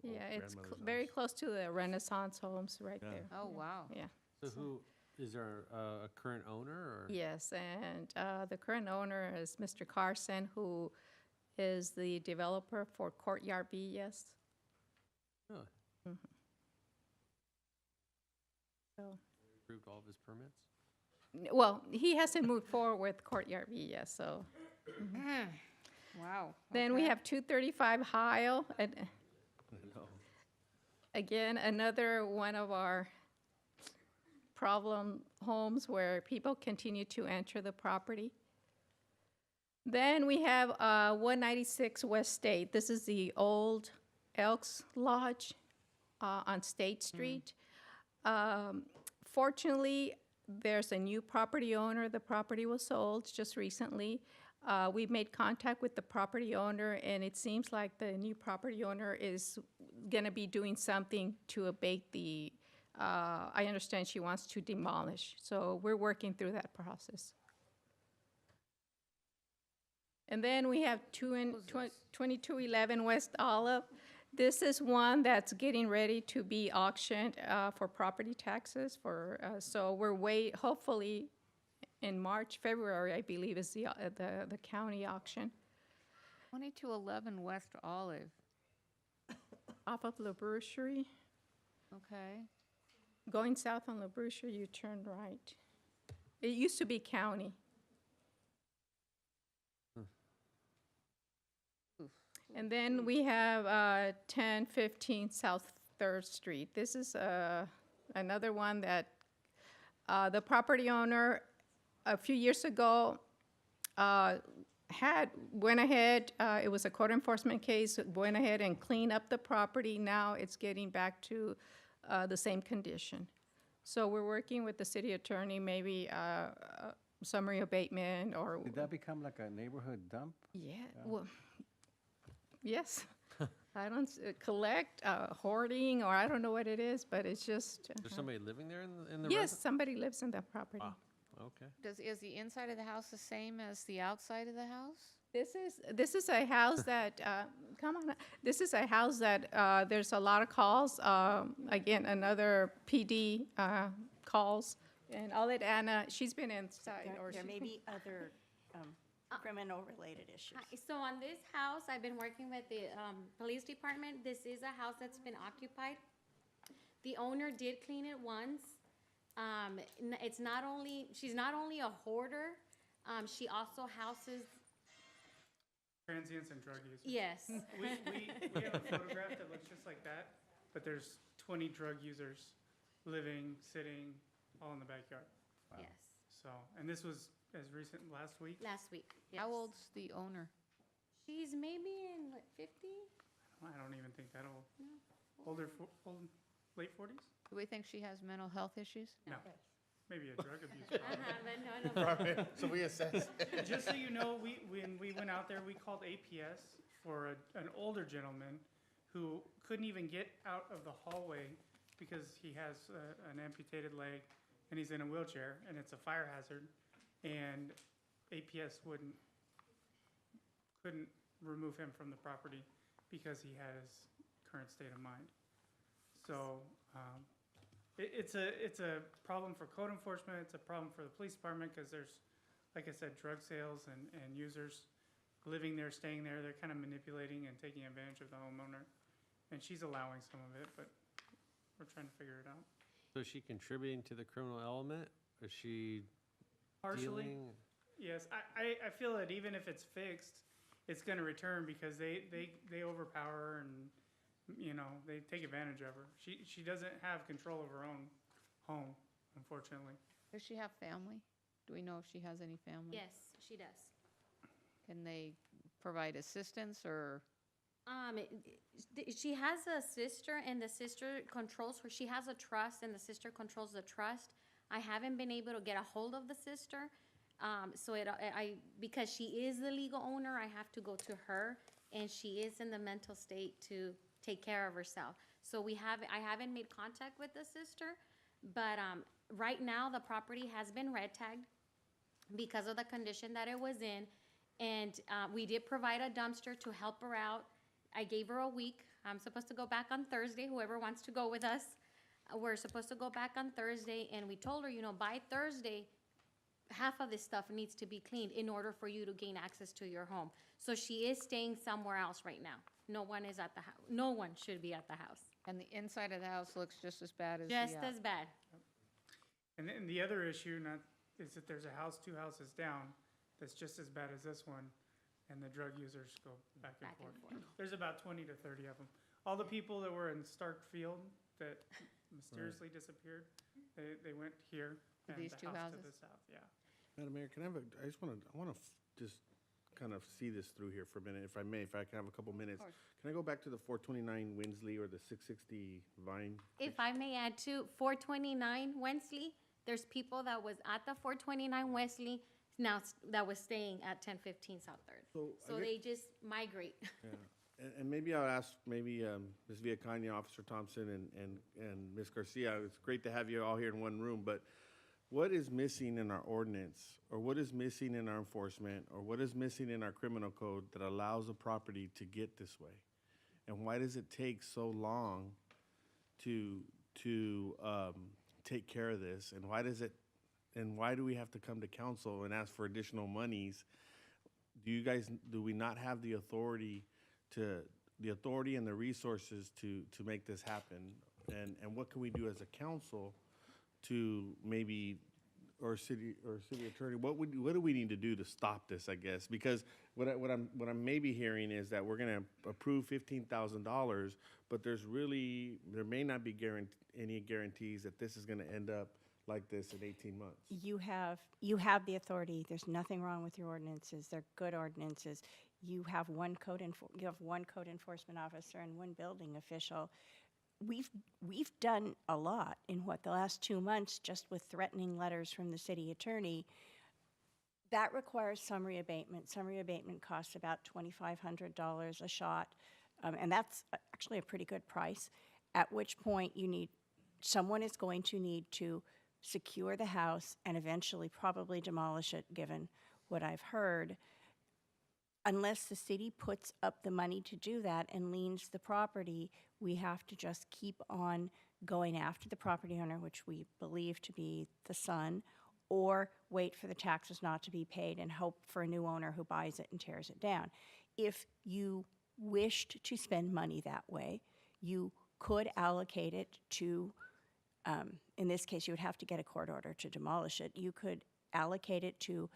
Yeah, it's grandmother's very house. close to the Renaissance homes right Yeah. there. Oh, wow. Yeah. So who, is there a current owner or? Yes, and the current owner is Mr. Carson, who is the developer for Courtyard Villas. Really? So, Approved all of his permits? well, he hasn't moved forward with Courtyard Villas, so. Wow. Then we okay. have 235 Heil, and No. again, another one of our problem homes where people continue to enter the property. Then we have 196 West State. This is the old Elks Lodge on State Street. Fortunately, there's a new property owner. The property was sold just recently. We've made contact with the property owner, and it seems like the new property owner is gonna be doing something to abate the, I understand she wants to demolish. So we're working through that process. And then we have 2211 West Olive. This is one that's getting ready to be auctioned for property taxes. So we're hopefully in March, February, I believe, is the county auction. 2211 West Olive. Off of La Boucherie. Okay. Going south on La Boucherie, you turn right. It used to be county. And then we have 1015 South 3rd Street. This is another one that the property owner a few years ago went ahead, it was a code enforcement case, went ahead and cleaned up the property. Now it's getting back to the same condition. So we're working with the city attorney, maybe summary abatement or. Did that become like a neighborhood dump? Yeah, well, yes. I don't collect, hoarding, or I don't know what it is, but it's just. There's somebody living there in the Yes, resi- somebody lives in that property. Wow. Okay. Is the inside of the house the same as the outside of the house? This is a house that, come on, this is a house that, there's a lot of calls, again, another PD, calls. And I'll let Anna, she's been inside, or There she. may be other criminal-related issues. Hi, so on this house, I've been working with the police department. This is a house that's been occupied. The owner did clean it once. It's not only, she's not only a hoarder, she also houses, Transients and drug users. yes. We have a photograph that looks just like that, but there's 20 drug users living, sitting, all in the backyard. Yes, So, and this was as recent last week. last week, yes. How old's the owner? She's maybe in, what, 50? I don't even think that old. No. Late 40s? Do we think she has mental health issues? No. Maybe a drug abuse problem. No. Right, so we assess. Just so you know, when we went out there, we called APS for an older gentleman who couldn't even get out of the hallway because he has an amputated leg and he's in a wheelchair and it's a fire hazard. And APS couldn't remove him from the property because he had his current state of mind. So it's a problem for code enforcement. It's a problem for the police department because there's, like I said, drug sales and users living there, staying there. They're kind of manipulating and taking advantage of the homeowner. And she's allowing some of it, but we're trying to figure it out. So is she contributing to the criminal element? Is she Partially, dealing? yes. I feel that even if it's fixed, it's going to return because they overpower her and, you know, they take advantage of her. She doesn't have control of her own home, unfortunately. Does she have family? Do we know if she has any family? Yes, she does. Can they provide assistance or? She has a sister, and the sister controls her. She has a trust, and the sister controls the trust. I haven't been able to get a hold of the sister, because she is the legal owner, I have to go to her, and she is in the mental state to take care of herself. So I haven't made contact with the sister, but right now the property has been red tagged because of the condition that it was in, and we did provide a dumpster to help her out. I gave her a week. I'm supposed to go back on Thursday, whoever wants to go with us. We're supposed to go back on Thursday, and we told her, by Thursday, half of this stuff needs to be cleaned in order for you to gain access to your home. So she is staying somewhere else right now. No one is at the house. No one should be at the house. And the inside of the house looks just as bad as Just as bad. And then the other issue is that there's a house 2 houses down that's just as bad as this one, and the drug users go back and forth. There's about 20 to 30 of them. All the people that were in Stark Field that mysteriously disappeared, they went here. And These the 2 house houses? to the south, yeah. Madam Mayor, can I have I want to just kind of see this through here for a minute, if I may, if I can have a couple minutes. Can I go back to the 429 Winsley or the 660 Vine? If I may add to 429 Wesley, there's people that was at the 429 Wesley now that was staying at 1015 South 3rd. So they just migrate. Yeah. And maybe I'll ask Ms. Villacana, Officer Thompson, and Ms. Garcia. It's great to have you all here in one room, but what is missing in our ordinance, or what is missing in our enforcement, or what is missing in our criminal code that allows a property to get this way? And why does it take so long to take care of this? And why do we have to come to council and ask for additional monies? Do we not have the authority and the resources to make this happen? And what can we do as a council to maybe, or city attorney, what do we need to do to stop this, I guess? Because what I'm maybe hearing is that we're gonna approve $15,000, but there may not be any guarantees that this is gonna end up like this in 18 months. You have the authority. There's nothing wrong with your ordinances. They're good ordinances. You have one code enforcement officer and one building official. We've done a lot in the last 2 months just with threatening letters from the city attorney. That requires summary abatement. Summary abatement costs about $2,500 a shot. And that's actually a pretty good price, at which point someone is going to need to secure the house and eventually probably demolish it, given what I've heard. Unless the city puts up the money to do that and liens the property, we have to just keep on going after the property owner, which we believe to be the son, or wait for the taxes not to be paid and hope for a new owner who buys it and tears it down. If you wished to spend money that way, you could allocate it to, in this case, you would have to get a court order to demolish it. You could allocate it to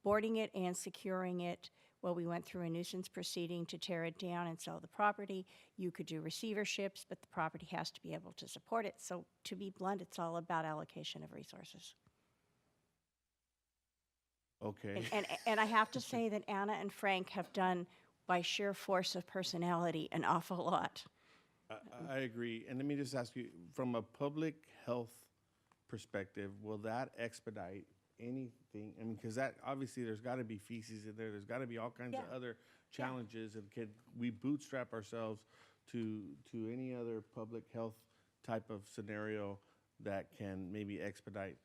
boarding it and securing it. Well, we went through a nuisance proceeding to tear it down and sell the property. You could do receiverships, but the property has to be able to support it. So to be blunt, it's all about allocation of resources. Okay. And I have to say that Anna and Frank have done, by sheer force of personality, an awful lot. I agree. And let me just ask you, from a public health perspective, will that expedite anything? I mean, because that, obviously, there's got to be feces in there. There's got to be all kinds of other challenges. And can we bootstrap ourselves to any other public health type of scenario that can maybe expedite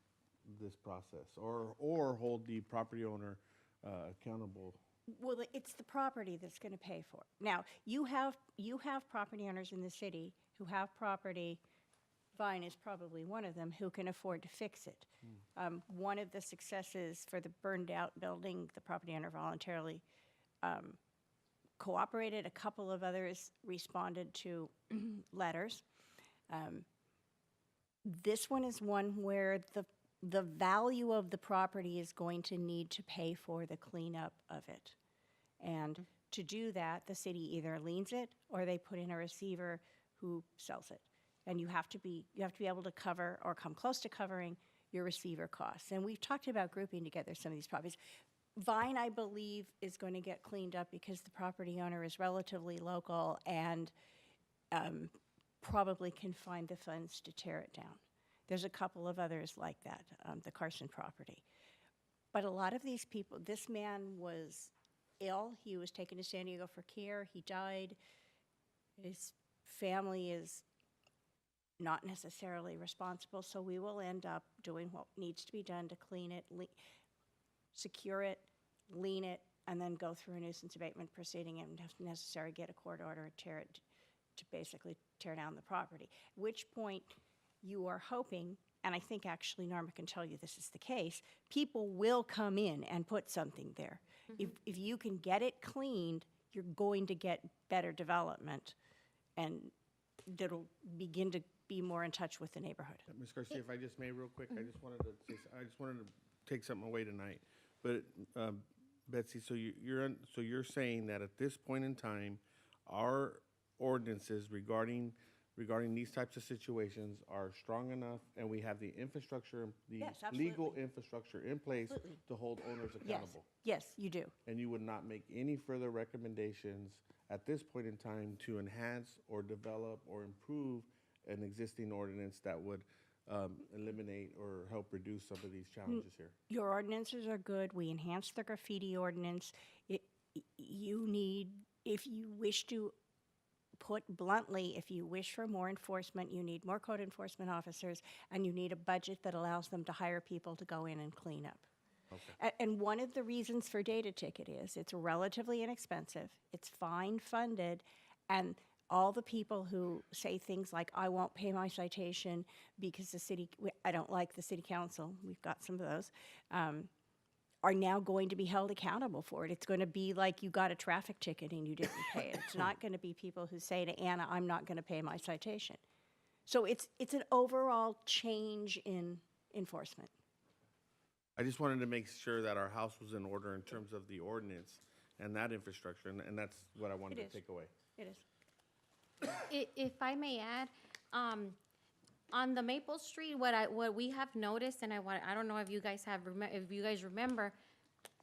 this process or hold the property owner accountable? Well, it's the property that's going to pay for it. Now, you have property owners in the city who have property. Vine is probably one of them, who can afford to fix it. One of the successes for the burned out building, the property owner voluntarily cooperated. A couple of others responded to letters. This one is one where the value of the property is going to need to pay for the cleanup of it. And to do that, the city either liens it or they put in a receiver who sells it. And you have to be able to cover or come close to covering your receiver costs. And we've talked about grouping together some of these properties. Vine, I believe, is going to get cleaned up because the property owner is relatively local and probably can find the funds to tear it down. There's a couple of others like that, the Carson property. But a lot of these people, this man was ill. He was taken to San Diego for care. He died. His family is not necessarily responsible, so we will end up doing what needs to be done to clean it, secure it, lien it, and then go through a nuisance abatement proceeding and, if necessary, get a court order to basically tear down the property. At which point you are hoping, and I think actually Norma can tell you this is the case, people will come in and put something there. If you can get it cleaned, you're going to get better development, and that'll begin to be more in touch with the neighborhood. Ms. Garcia, if I just may real quick, I just wanted to take something away tonight. But Betsy, so you're saying that at this point in time, our ordinances regarding these types of situations are strong enough, and we have the infrastructure, the Yes, legal absolutely. infrastructure in place Absolutely. to hold owners accountable. Yes, you do. And you would not make any further recommendations at this point in time to enhance or develop or improve an existing ordinance that would eliminate or help reduce some of these challenges here? Your ordinances are good. We enhanced the graffiti ordinance. You need, if you wish to put bluntly, if you wish for more enforcement, you need more code enforcement officers, and you need a budget that allows them to hire people to go in and clean up. Okay. And one of the reasons for data ticket is it's relatively inexpensive, it's fine funded, and all the people who say things like, I won't pay my citation because I don't like the city council, we've got some of those, are now going to be held accountable for it. It's going to be like you got a traffic ticket and you didn't pay it. It's not going to be people who say to Anna, I'm not going to pay my citation. So it's an overall change in enforcement. I just wanted to make sure that our house was in order in terms of the ordinance and that infrastructure, and that's what I wanted It to is. take away. It is. If I may add, on the Maple Street, what we have noticed, and I don't know if you guys remember,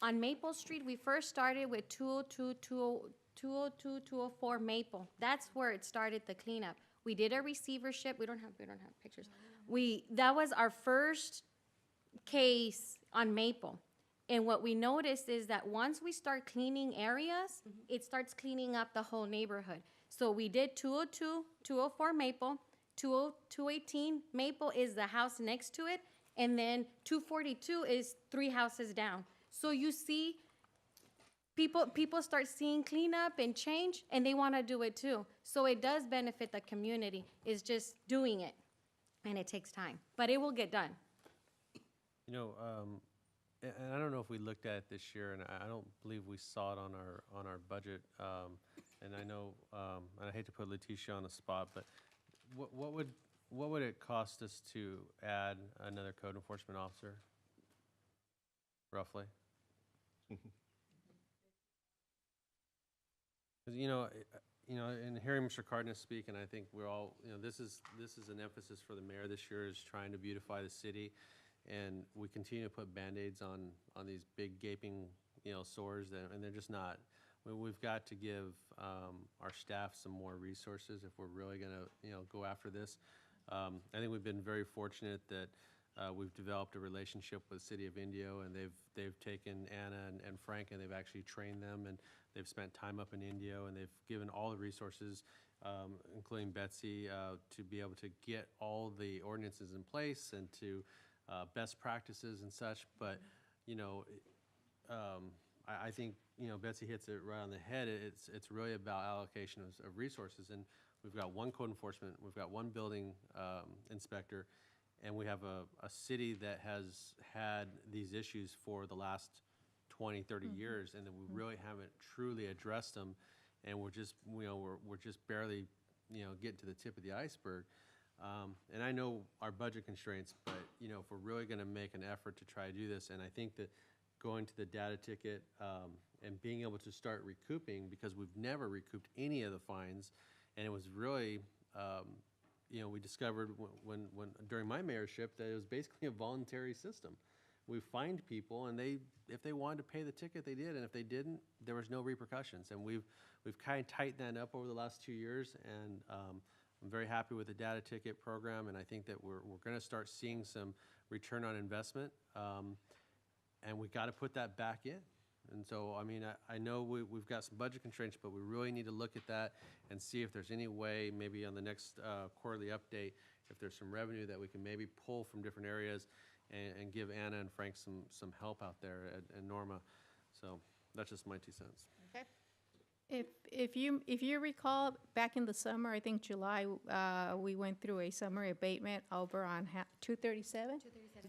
on Maple Street, we first started with 202, 204 Maple. That's where it started the cleanup. We did a receivership. We don't have pictures. That was our first case on Maple. And what we noticed is that once we start cleaning areas, it starts cleaning up the whole neighborhood. So we did 202, 204 Maple, 218 Maple is the house next to it, and then 242 is 3 houses down. So you see, people start seeing cleanup and change, and they want to do it too. So it does benefit the community. It's just doing it, and it takes time, but it will get done. You know, and I don't know if we looked at it this year, and I don't believe we saw it on our budget. And I know, and I hate to put Letitia on the spot, but what would it cost us to add another code enforcement officer, roughly? 'Cause, you know, in hearing Mr. Cardenas speak, and I think we're all, this is an emphasis for the mayor this year, is trying to beautify the city, and we continue to put Band-Aids on these big gaping, sores, and they're just not. We've got to give our staff some more resources if we're really going to, go after this. I think we've been very fortunate that we've developed a relationship with the City of Indio, and they've taken Anna and Frank, and they've actually trained them, and they've spent time up in Indio, and they've given all the resources, including Betsy, to be able to get all the ordinances in place and to best practices and such. But, I think, Betsy hits it right on the head. It's really about allocation of resources. And we've got one code enforcement, we've got one building inspector, and we have a city that has had these issues for the last 20, 30 years, and that we really haven't truly addressed them. And we're just, we're just barely, getting to the tip of the iceberg. And I know our budget constraints, but, if we're really going to make an effort to try to do this, and I think that going to the data ticket and being able to start recouping, because we've never recouped any of the fines, and it was really, we discovered when during my mayorship that it was basically a voluntary system. We fined people, and if they wanted to pay the ticket, they did, and if they didn't, there was no repercussions. And we've kind of tightened that up over the last 2 years, and I'm very happy with the data ticket program, and I think that we're going to start seeing some return on investment. And we got to put that back in. And so, I mean, I know we've got some budget constraints, but we really need to look at that and see if there's any way, maybe on the next quarterly update, if there's some revenue that we can maybe pull from different areas and give Anna and Frank some help out there, and Norma. So that's just my 2 cents. Okay. If you recall, back in the summer, I think July, we went through a summer abatement over on 237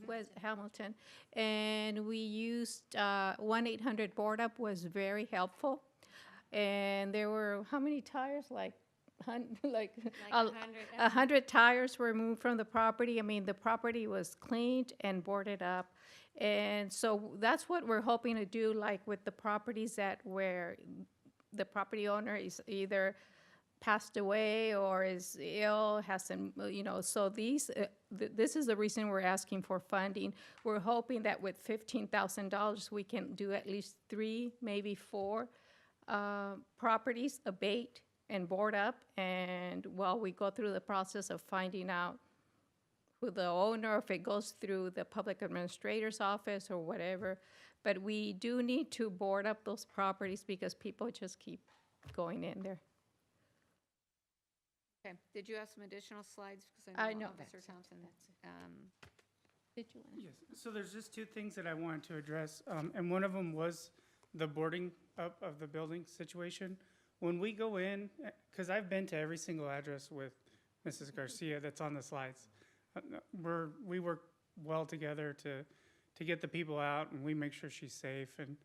West Hamilton, and we used 1-800 board up was very helpful, and there were how many tires, like 100 tires were moved from the property. I mean, the property was cleaned and boarded up. And so that's what we're hoping to do, like with the properties that where the property owner is either passed away or is ill, hasn't, so these, this is the reason we're asking for funding. We're hoping that with $15,000, we can do at least 3, maybe 4 properties, abate and board up. And while we go through the process of finding out who the owner, if it goes through the public administrator's office or whatever, but we do need to board up those properties because people just keep going in there. Okay. Did you have some additional slides? Because I know Officer Thompson. Did you want to? Yes, so there's just 2 things that I wanted to address, and one of them was the boarding up of the building situation. When we go in, because I've been to every single address with Mrs. Garcia that's on the slides. We work well together to get the people out, and we make sure she's safe. And,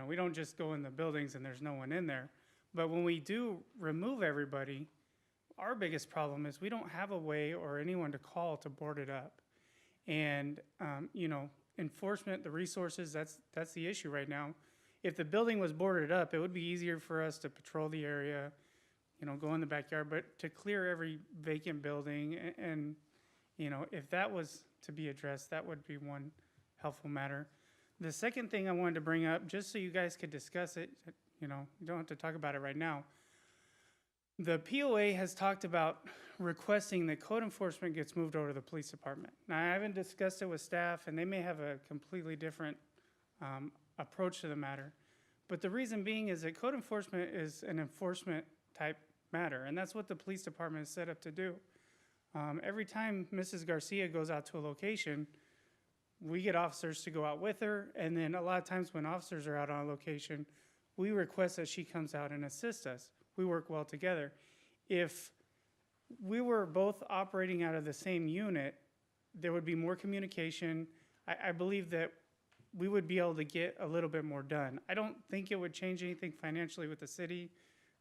we don't just go in the buildings and there's no one in there. But when we do remove everybody, our biggest problem is we don't have a way or anyone to call to board it up. And, enforcement, the resources, that's the issue right now. If the building was boarded up, it would be easier for us to patrol the area, go in the backyard, but to clear every vacant building and if that was to be addressed, that would be one helpful matter. The second thing I wanted to bring up, just so you guys could discuss it, you don't have to talk about it right now. The POA has talked about requesting that code enforcement gets moved over to the police department. Now, I haven't discussed it with staff, and they may have a completely different approach to the matter. But the reason being is that code enforcement is an enforcement type matter, and that's what the police department is set up to do. Every time Mrs. Garcia goes out to a location, we get officers to go out with her, and then a lot of times when officers are out on location, we request that she comes out and assist us. We work well together. If we were both operating out of the same unit, there would be more communication. I believe that we would be able to get a little bit more done. I don't think it would change anything financially with the city,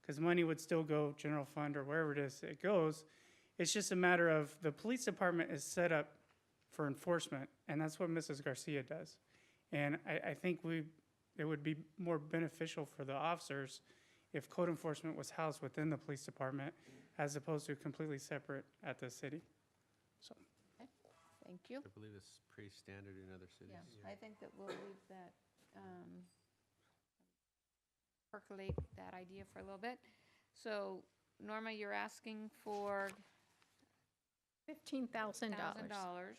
because money would still go general fund or wherever it is it goes. It's just a matter of the police department is set up for enforcement, and that's what Mrs. Garcia does. And I think it would be more beneficial for the officers if code enforcement was housed within the police department as opposed to completely separate at the city. So. Thank you. I believe it's pretty standard in other cities. Yeah, I think that we'll leave that, percolate that idea for a little bit. So, Norma, you're asking for $15,000. $1,000.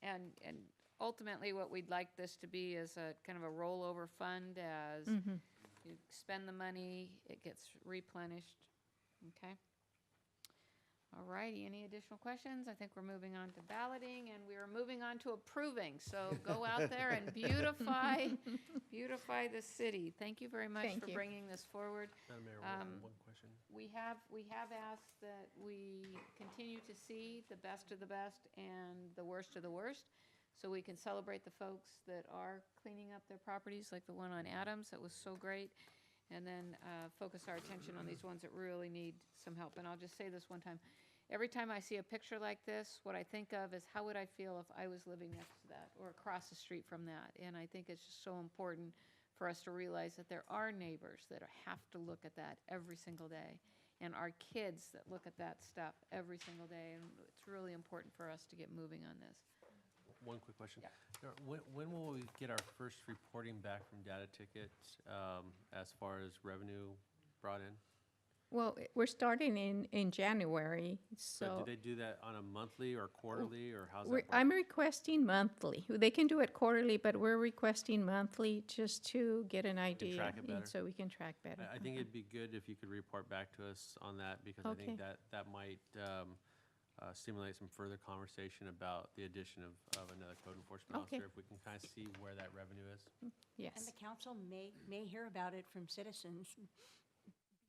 And ultimately, what we'd like this to be is a kind of a rollover fund as you spend the money, it gets replenished. Okay? All righty, any additional questions? I think we're moving on to balloting, and we are moving on to approving. So go out there and beautify the city. Thank you very much Thank for you. bringing this forward. Madam Mayor, one question. We have asked that we continue to see the best of the best and the worst of the worst, so we can celebrate the folks that are cleaning up their properties, like the one on Adams. That was so great. And then focus our attention on these ones that really need some help. And I'll just say this one time. Every time I see a picture like this, what I think of is how would I feel if I was living next to that or across the street from that. And I think it's just so important for us to realize that there are neighbors that have to look at that every single day, and our kids that look at that stuff every single day. And it's really important for us to get moving on this. One quick question. When will we get our first reporting back from data ticket as far as revenue brought in? Well, we're starting in January, So so. do they do that on a monthly or quarterly, or how's that We're, work? I'm requesting monthly. They can do it quarterly, but we're requesting monthly just to get an idea. track it better. So we can track better. I think it'd be good if you could report back to us on that, because I Okay. think that might stimulate some further conversation about the addition of another code enforcement Okay. officer, if we can kind of see where that revenue is. Yes. And the council may hear about it from citizens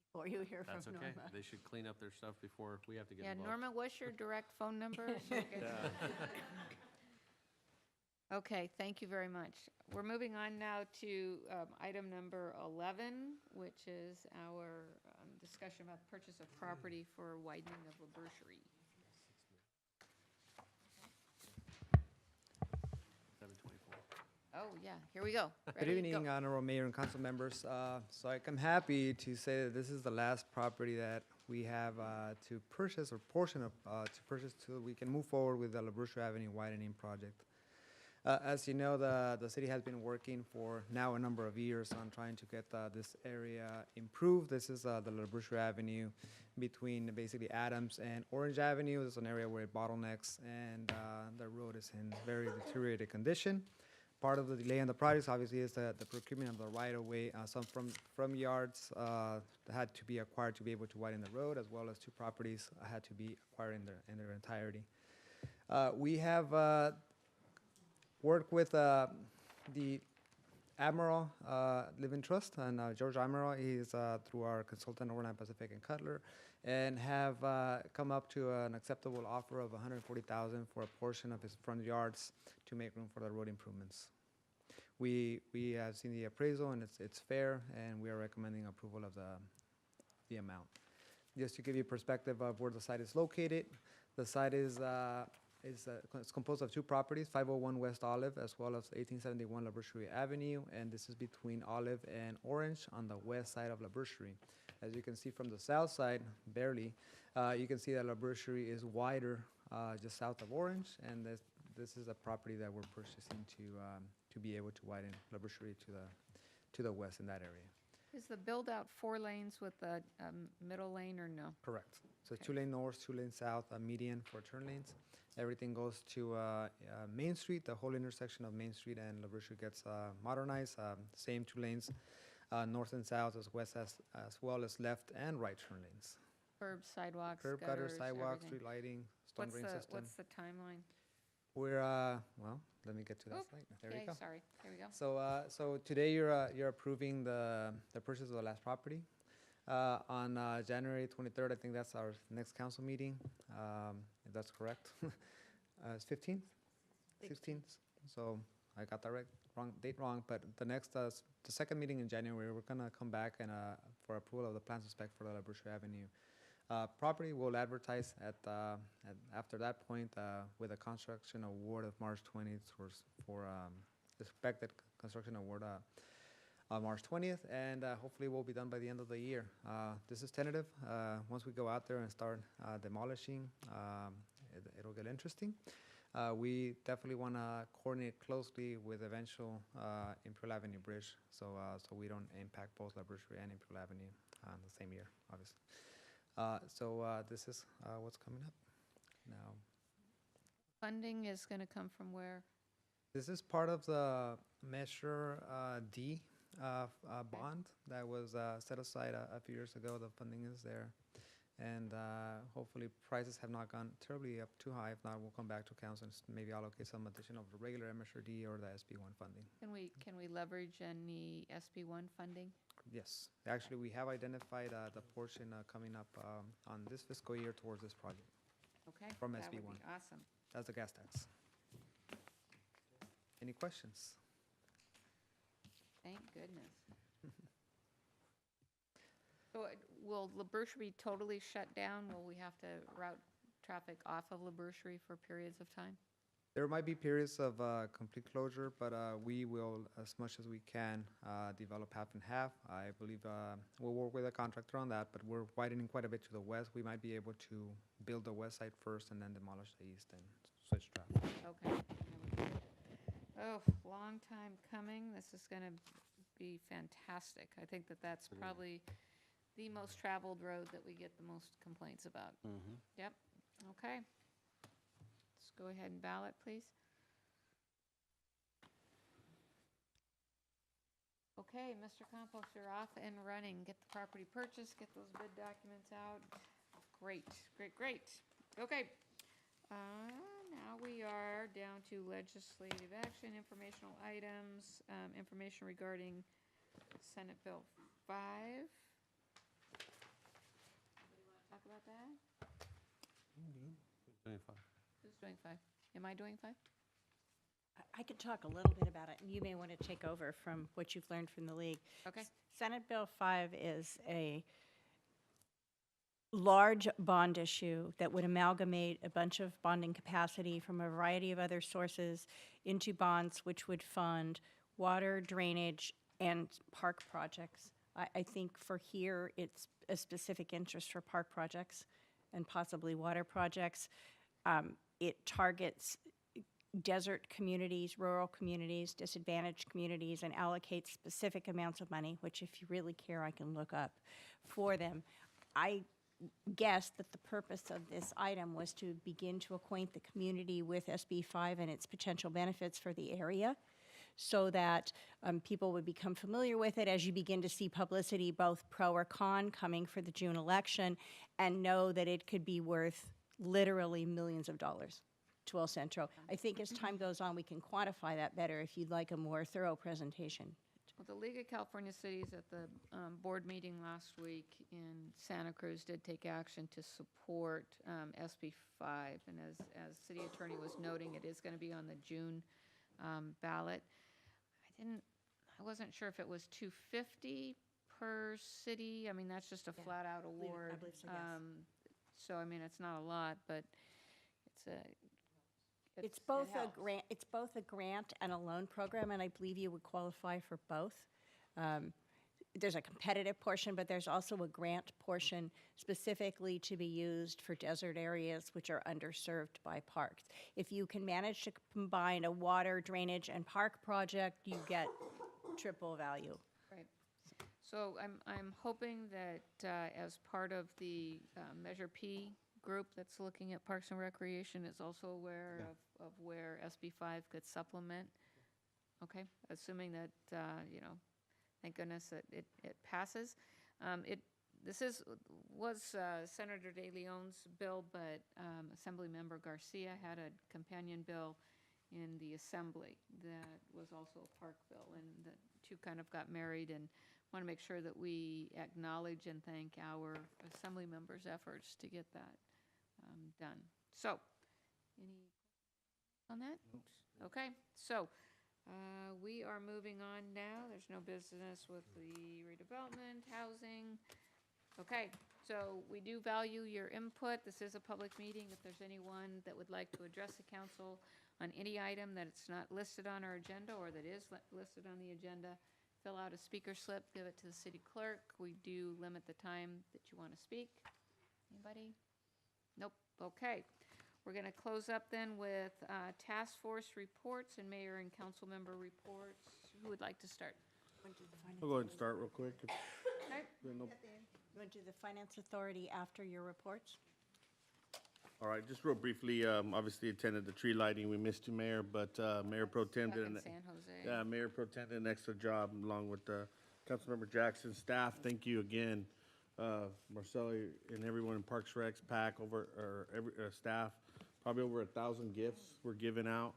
before you hear That's from okay. Norma. They should clean up their stuff before we have to get Yeah, involved. Norma, what's your direct phone number? Okay, thank you very much. We're moving on now to item number 11, which is our discussion about purchase of property for widening of LaBercherie. 724. Oh, yeah, here we go. Good Ready? evening, Go. Honorable Mayor and council members. I'm happy to say that this is the last property that we have to purchase, or portion of to purchase, so we can move forward with the LaBercherie Avenue widening project. As you know, the city has been working for now a number of years on trying to get this area improved. This is the LaBercherie Avenue between basically Adams and Orange Avenue. This is an area where it bottlenecks, and the road is in very deteriorated condition. Part of the delay in the project, obviously, is the procurement of the right-of-way. Some from yards had to be acquired to be able to widen the road, as well as two properties had to be acquired in their entirety. We have worked with the Admiral Living Trust and George Admiral. He's through our consultant Overland Pacific and Cutler, and have come up to an acceptable offer of $140,000 for a portion of his front yards to make room for the road improvements. We have seen the appraisal, and it's fair, and we are recommending approval of the amount. Just to give you perspective of where the site is located, the site is it's composed of two properties, 501 West Olive, as well as 1871 LaBercherie Avenue, and this is between Olive and Orange on the west side of LaBercherie. As you can see from the south side, barely, you can see that LaBercherie is wider just south of Orange, and this is a property that we're purchasing to be able to widen LaBercherie to the west in that area. Is the build-out 4 lanes with a middle lane or no? Correct. So Okay. 2 lane north, 2 lane south, a median for turn lanes. Everything goes to Main Street. The whole intersection of Main Street and LaBercherie gets modernized. Same 2 lanes north and south, as well as left and right turn lanes. Curb, sidewalks, Curb, gutter, gutters, sidewalks, everything. street lighting, storm drain system. What's the timeline? We're, well, let me get to that Oop, slide. There okay, we go. sorry. There we go. So today you're approving the purchase of the last property. On January 23rd, I think that's our next council meeting, if that's correct. It's 15th? 16th. So I got the date wrong, but the next, the second meeting in January, we're gonna come back and for approval of the plans and spec for the La Brucia Avenue property. We'll advertise after that point with a construction award of March 20th for expected construction award on March 20th, and hopefully we'll be done by the end of the year. This is tentative. Once we go out there and start demolishing, it'll get interesting. We definitely want to coordinate closely with eventual Imperial Avenue Bridge, so we don't impact both La Brucherie and Imperial Avenue the same year, obviously. This is what's coming up now. Funding is going to come from where? This is part of the Measure D bond that was set aside a few years ago. The funding is there. And hopefully prices have not gone terribly up too high. If not, we'll come back to council and maybe allocate some additional regular MSRD or the SB1 funding. Can we leverage any SB1 funding? Yes. Actually, we have identified the portion coming up on this fiscal year towards this project. Okay. From that SB1. would be awesome. That's the gas tax. Any questions? Thank goodness. So will La Brucherie be totally shut down? Will we have to route traffic off of La Brucherie for periods of time? There might be periods of complete closure, but we will, as much as we can, develop half and half. I believe we'll work with a contractor on that, but we're widening quite a bit to the west. We might be able to build the west side first and then demolish the east and switch traffic. Okay. Oh, long time coming. This is going to be fantastic. I think that's probably the most traveled road that we get the most complaints about. Yep. Okay. Let's go ahead and ballot, please. Okay, Mr. Campos, you're off and running. Get the property purchased, get those bid documents out. Great, great, great. Okay. Now we are down to legislative action, informational items, information regarding Senate Bill 5. Talk about that? Doing fine. Who's doing 5? Am I doing 5? I could talk a little bit about it, and you may want to take over from what you've learned from the league. Okay. Senate Bill 5 is a large bond issue that would amalgamate a bunch of bonding capacity from a variety of other sources into bonds which would fund water, drainage, and park projects. I think for here, it's a specific interest for park projects and possibly water projects. It targets desert communities, rural communities, disadvantaged communities, and allocates specific amounts of money, which if you really care, I can look up for them. I guess that the purpose of this item was to begin to acquaint the community with SB 5 and its potential benefits for the area, so that people would become familiar with it as you begin to see publicity, both pro or con, coming for the June election, and know that it could be worth literally millions of dollars to El Centro. I think as time goes on, we can quantify that better if you'd like a more thorough presentation. Well, the League of California Cities at the board meeting last week in Santa Cruz did take action to support SB 5. And as City Attorney was noting, it is going to be on the June ballot. I wasn't sure if it was $250 per city. I mean, that's just a flat out award. I believe so, yes. So I mean, it's not a lot, but It's both a grant and a loan program, and I believe you would qualify for both. There's a competitive portion, but there's also a grant portion specifically to be used for desert areas which are underserved by parks. If you can manage to combine a water, drainage, and park project, you get triple value. Right. So I'm hoping that as part of the Measure P group that's looking at Parks and Recreation is also aware of where SB 5 could supplement. Okay, assuming that Thank goodness that it passes. Was Senator De Leon's bill, but Assemblymember Garcia had a companion bill in the Assembly that was also a park bill, and the two kind of got married, and want to make sure that we acknowledge and thank our Assembly members' efforts to get that done. So, any on that? Okay, so we are moving on now. There's no business with the redevelopment, housing. Okay, so we do value your input. This is a public meeting. If there's anyone that would like to address the council on any item that it's not listed on our agenda or that is listed on the agenda, fill out a speaker slip, give it to the city clerk. We do limit the time that you want to speak. Anybody? Nope. Okay. We're going to close up then with task force reports and mayor and council member reports. Who would like to start? I'll go ahead and start real quick. Okay. You want to do the Finance Authority after your reports? All right, just real briefly, obviously attended the tree lighting. We missed you, Mayor, but Mayor Pro Tem did Back in San Jose. yeah, Mayor Pro Tem did an excellent job along with Councilmember Jackson, staff. Thank you again, Marcelo and everyone in Parks Recs, PAC, staff. Probably over 1,000 gifts were given out.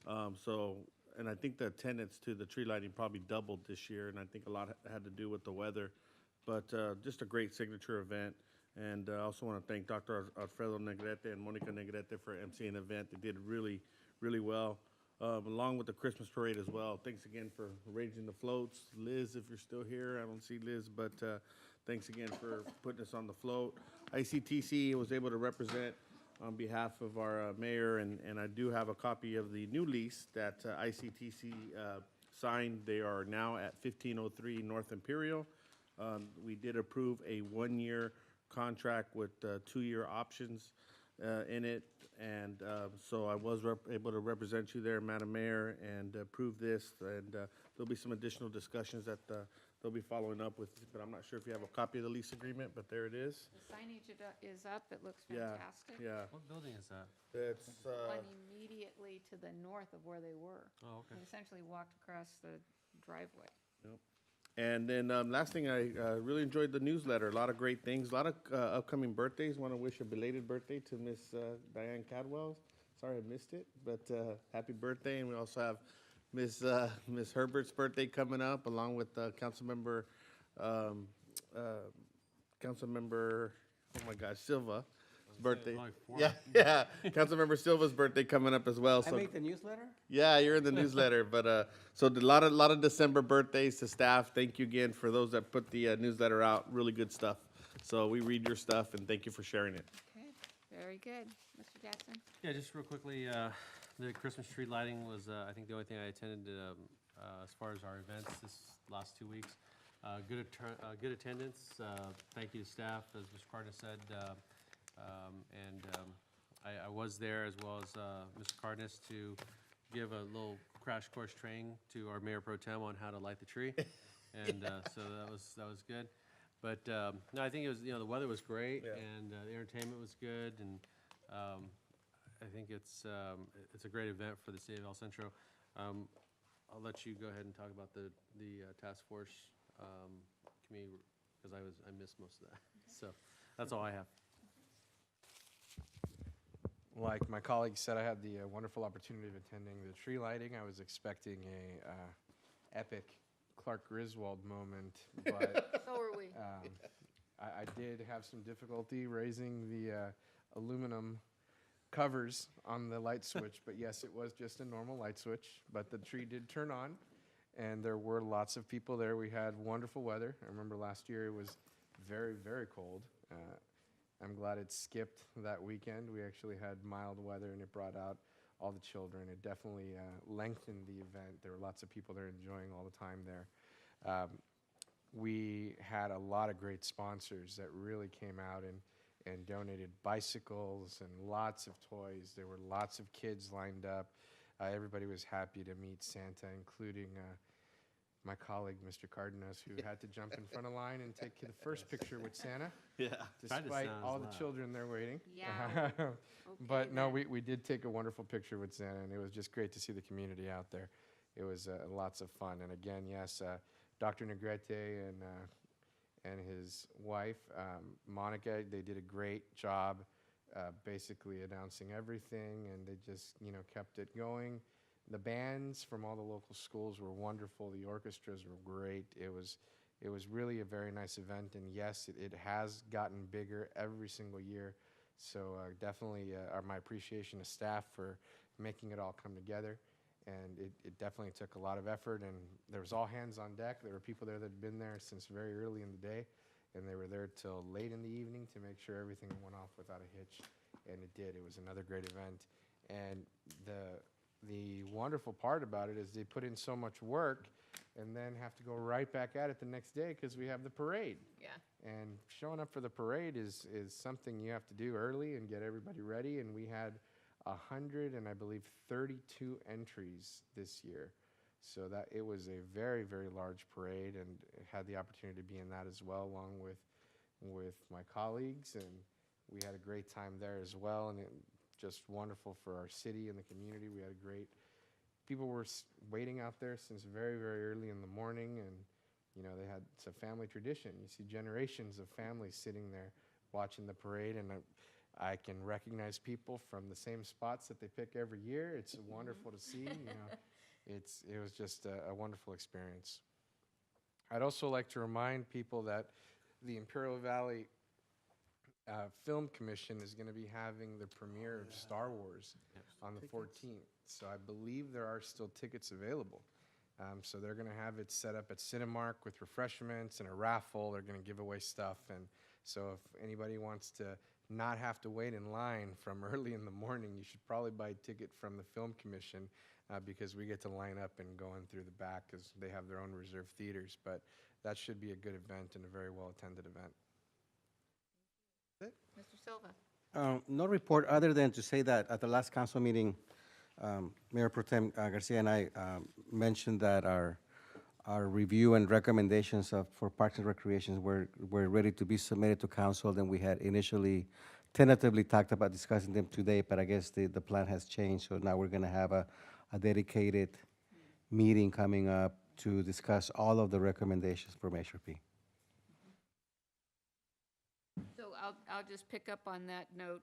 And I think the attendance to the tree lighting probably doubled this year, and I think a lot had to do with the weather. But just a great signature event. And I also want to thank Dr. Alfredo Negrete and Monica Negrete for emceeing the event. They did really, really well, along with the Christmas parade as well. Thanks again for arranging the floats. Liz, if you're still here, I don't see Liz, but thanks again for putting us on the float. ICTC was able to represent on behalf of our mayor, and I do have a copy of the new lease that ICTC signed. They are now at 1503 North Imperial. We did approve a 1-year contract with 2-year options in it, and so I was able to represent you there, Madam Mayor, and approve this, and there'll be some additional discussions that they'll be following up with, but I'm not sure if you have a copy of the lease agreement, but there it is. The signage is up. It looks Yeah, fantastic. yeah. What building is that? It's, One immediately to the north of where they were. Oh, okay. They essentially walked across the driveway. Yep. And then last thing, I really enjoyed the newsletter. A lot of great things, a lot of upcoming birthdays. Want to wish a belated birthday to Miss Diane Cadwell. Sorry I missed it, but happy birthday. And we also have Miss Herbert's birthday coming up, along with Councilmember, oh my gosh, Silva's birthday. Yeah, Councilmember Silva's birthday coming up as well. I made the newsletter? Yeah, you're in the newsletter, but so a lot of December birthdays to staff. Thank you again for those that put the newsletter out. Really good stuff. So we read your stuff, and thank you for sharing it. Okay, very good. Mr. Jackson? Yeah, just real quickly, the Christmas tree lighting was, I think, the only thing I attended as far as our events this last 2 weeks. Good attendance. Thank you to staff, as Mr. Carter said. I was there, as well as Mr. Cardenas, to give a little crash course training to our Mayor Pro Tem on how to light the tree, and so that was good. But no, I think it was, the weather was great, and the entertainment was good, and I think it's a great event for the city of El Centro. I'll let you go ahead and talk about the task force committee, because I missed most of that. So that's all I have. Like my colleague said, I had the wonderful opportunity of attending the tree lighting. I was expecting a epic Clark Griswold moment, but So were we. I did have some difficulty raising the aluminum covers on the light switch, but yes, it was just a normal light switch, but the tree did turn on, and there were lots of people there. We had wonderful weather. I remember last year it was very, very cold. I'm glad it skipped that weekend. We actually had mild weather, and it brought out all the children. It definitely lengthened the event. There were lots of people there enjoying all the time there. We had a lot of great sponsors that really came out and donated bicycles and lots of toys. There were lots of kids lined up. Everybody was happy to meet Santa, including my colleague, Mr. Cardenas, who had to jump in front of line and take the first picture with Santa. Yeah. Despite all the children there waiting. Yeah. But no, we did take a wonderful picture with Santa, and it was just great to see the community out there. It was lots of fun. And again, yes, Dr. Negrete and his wife, Monica. They did a great job basically announcing everything, and they just, kept it going. The bands from all the local schools were wonderful. The orchestras were great. It was really a very nice event, and yes, it has gotten bigger every single year. So definitely my appreciation to staff for making it all come together. And it definitely took a lot of effort, and there was all hands on deck. There were people there that had been there since very early in the day, and they were there till late in the evening to make sure everything went off without a hitch, and it did. It was another great event. And the wonderful part about it is they put in so much work and then have to go right back at it the next day because we have the parade. Yeah. And showing up for the parade is something you have to do early and get everybody ready, and we had 100 and I believe 32 entries this year. So that it was a very, very large parade, and had the opportunity to be in that as well, along with my colleagues, and we had a great time there as well, and it just wonderful for our city and the community. We had a great, people were waiting out there since very, very early in the morning, and they had, it's a family tradition. You see generations of families sitting there watching the parade, and I can recognize people from the same spots that they pick every year. It's wonderful to see. It was just a wonderful experience. I'd also like to remind people that the Imperial Valley Film Commission is going to be having the premiere of Star Wars on the 14th. So I believe there are still tickets available. So they're going to have it set up at Cinemark with refreshments and a raffle. They're going to give away stuff. And so if anybody wants to not have to wait in line from early in the morning, you should probably buy a ticket from the Film Commission because we get to line up and go in through the back because they have their own reserved theaters. But that should be a good event and a very well-attended event. Mr. Silva. No report other than to say that at the last council meeting, Mayor Pro Tem Garcia and I mentioned that our review and recommendations for Parks and Recreation were ready to be submitted to council. Then we had initially tentatively talked about discussing them today, but I guess the plan has changed. So now we're going to have a dedicated meeting coming up to discuss all of the recommendations for Measure P. So I'll just pick up on that note.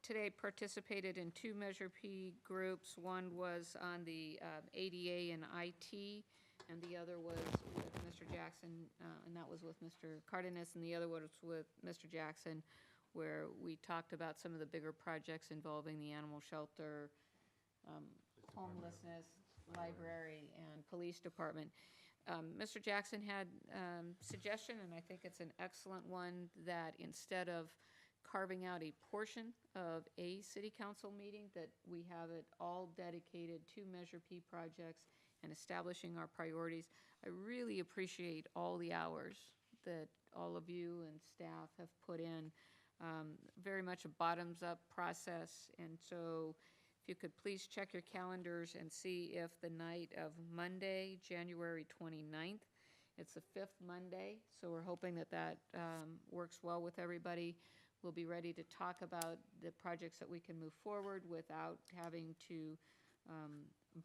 Today participated in 2 Measure P groups. One was on the ADA and IT, and the other was with Mr. Jackson, and that was with Mr. Cardenas, and the other was with Mr. Jackson, where we talked about some of the bigger projects involving the animal shelter, homelessness, library, and police department. Mr. Jackson had suggestion, and I think it's an excellent one, that instead of carving out a portion of a city council meeting, that we have it all dedicated to Measure P projects and establishing our priorities. I really appreciate all the hours that all of you and staff have put in. Very much a bottoms-up process, and so if you could please check your calendars and see if the night of Monday, January 29th, it's the 5th Monday, so we're hoping that works well with everybody. We'll be ready to talk about the projects that we can move forward without having to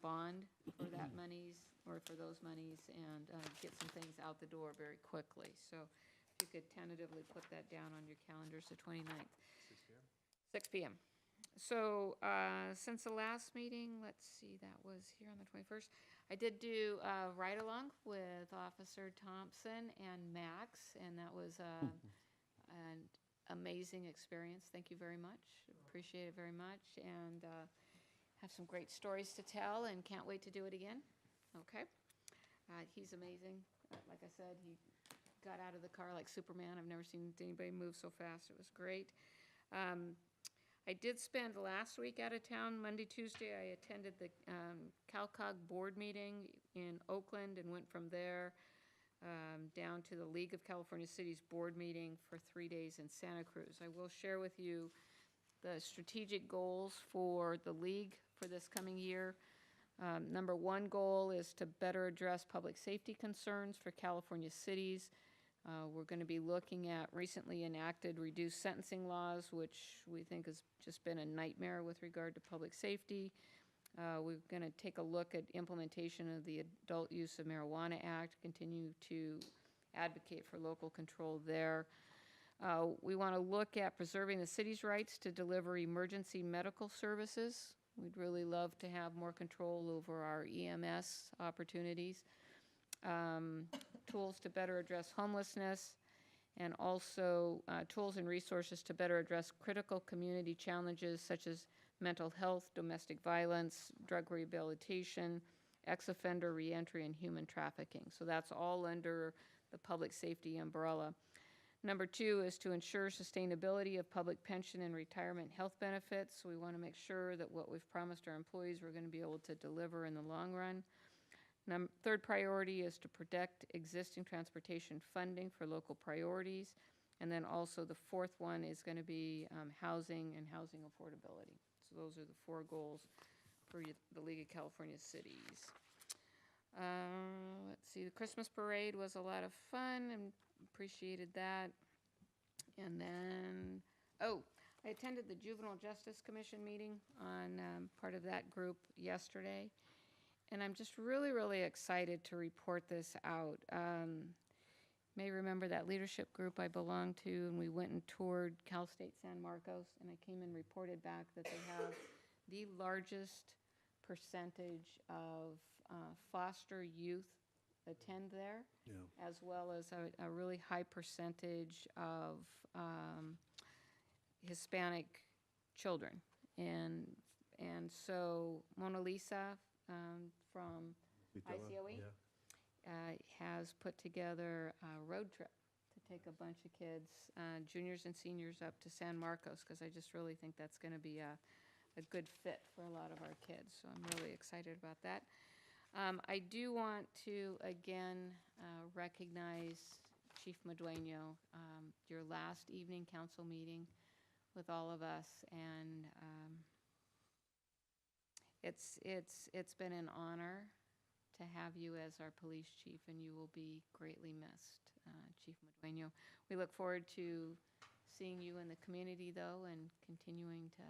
bond for that monies or for those monies, and get some things out the door very quickly. So if you could tentatively put that down on your calendars, the 29th. 6 p.m. 6 p.m. So since the last meeting, let's see, that was here on the 21st. I did do a ride-along with Officer Thompson and Max, and that was an amazing experience. Thank you very much. Appreciate it very much, and have some great stories to tell, and can't wait to do it again. Okay. He's amazing. Like I said, he got out of the car like Superman. I've never seen anybody move so fast. It was great. I did spend last week out of town. Monday, Tuesday, I attended the CalCog board meeting in Oakland and went from there down to the League of California Cities board meeting for 3 days in Santa Cruz. I will share with you the strategic goals for the League for this coming year. Number 1 goal is to better address public safety concerns for California cities. We're going to be looking at recently enacted reduced sentencing laws, which we think has just been a nightmare with regard to public safety. We're going to take a look at implementation of the Adult Use of Marijuana Act, continue to advocate for local control there. We want to look at preserving the city's rights to deliver emergency medical services. We'd really love to have more control over our EMS opportunities. Tools to better address homelessness, and also tools and resources to better address critical community challenges such as mental health, domestic violence, drug rehabilitation, ex-offender reentry, and human trafficking. So that's all under the public safety umbrella. Number 2 is to ensure sustainability of public pension and retirement health benefits. We want to make sure that what we've promised our employees we're going to be able to deliver in the long run. Third priority is to protect existing transportation funding for local priorities. And then also the fourth one is going to be housing and housing affordability. So those are the 4 goals for the League of California Cities. Let's see, the Christmas parade was a lot of fun and appreciated that. And then, I attended the Juvenile Justice Commission meeting on part of that group yesterday. And I'm just really, really excited to report this out. May remember that leadership group I belonged to, and we went and toured Cal State San Marcos, and I came and reported back that they have the largest percentage of foster youth attend there, as well as a really high percentage of Hispanic children. And so Mona Lisa from ICOE has put together a road trip to take a bunch of kids, juniors and seniors, up to San Marcos, because I just really think that's going to be a good fit for a lot of our kids. So I'm really excited about that. I do want to, again, recognize Chief Madueño, your last evening council meeting with all of us, and it's been an honor to have you as our police chief, and you will be greatly missed, Chief Madueño. We look forward to seeing you in the community, though, and continuing to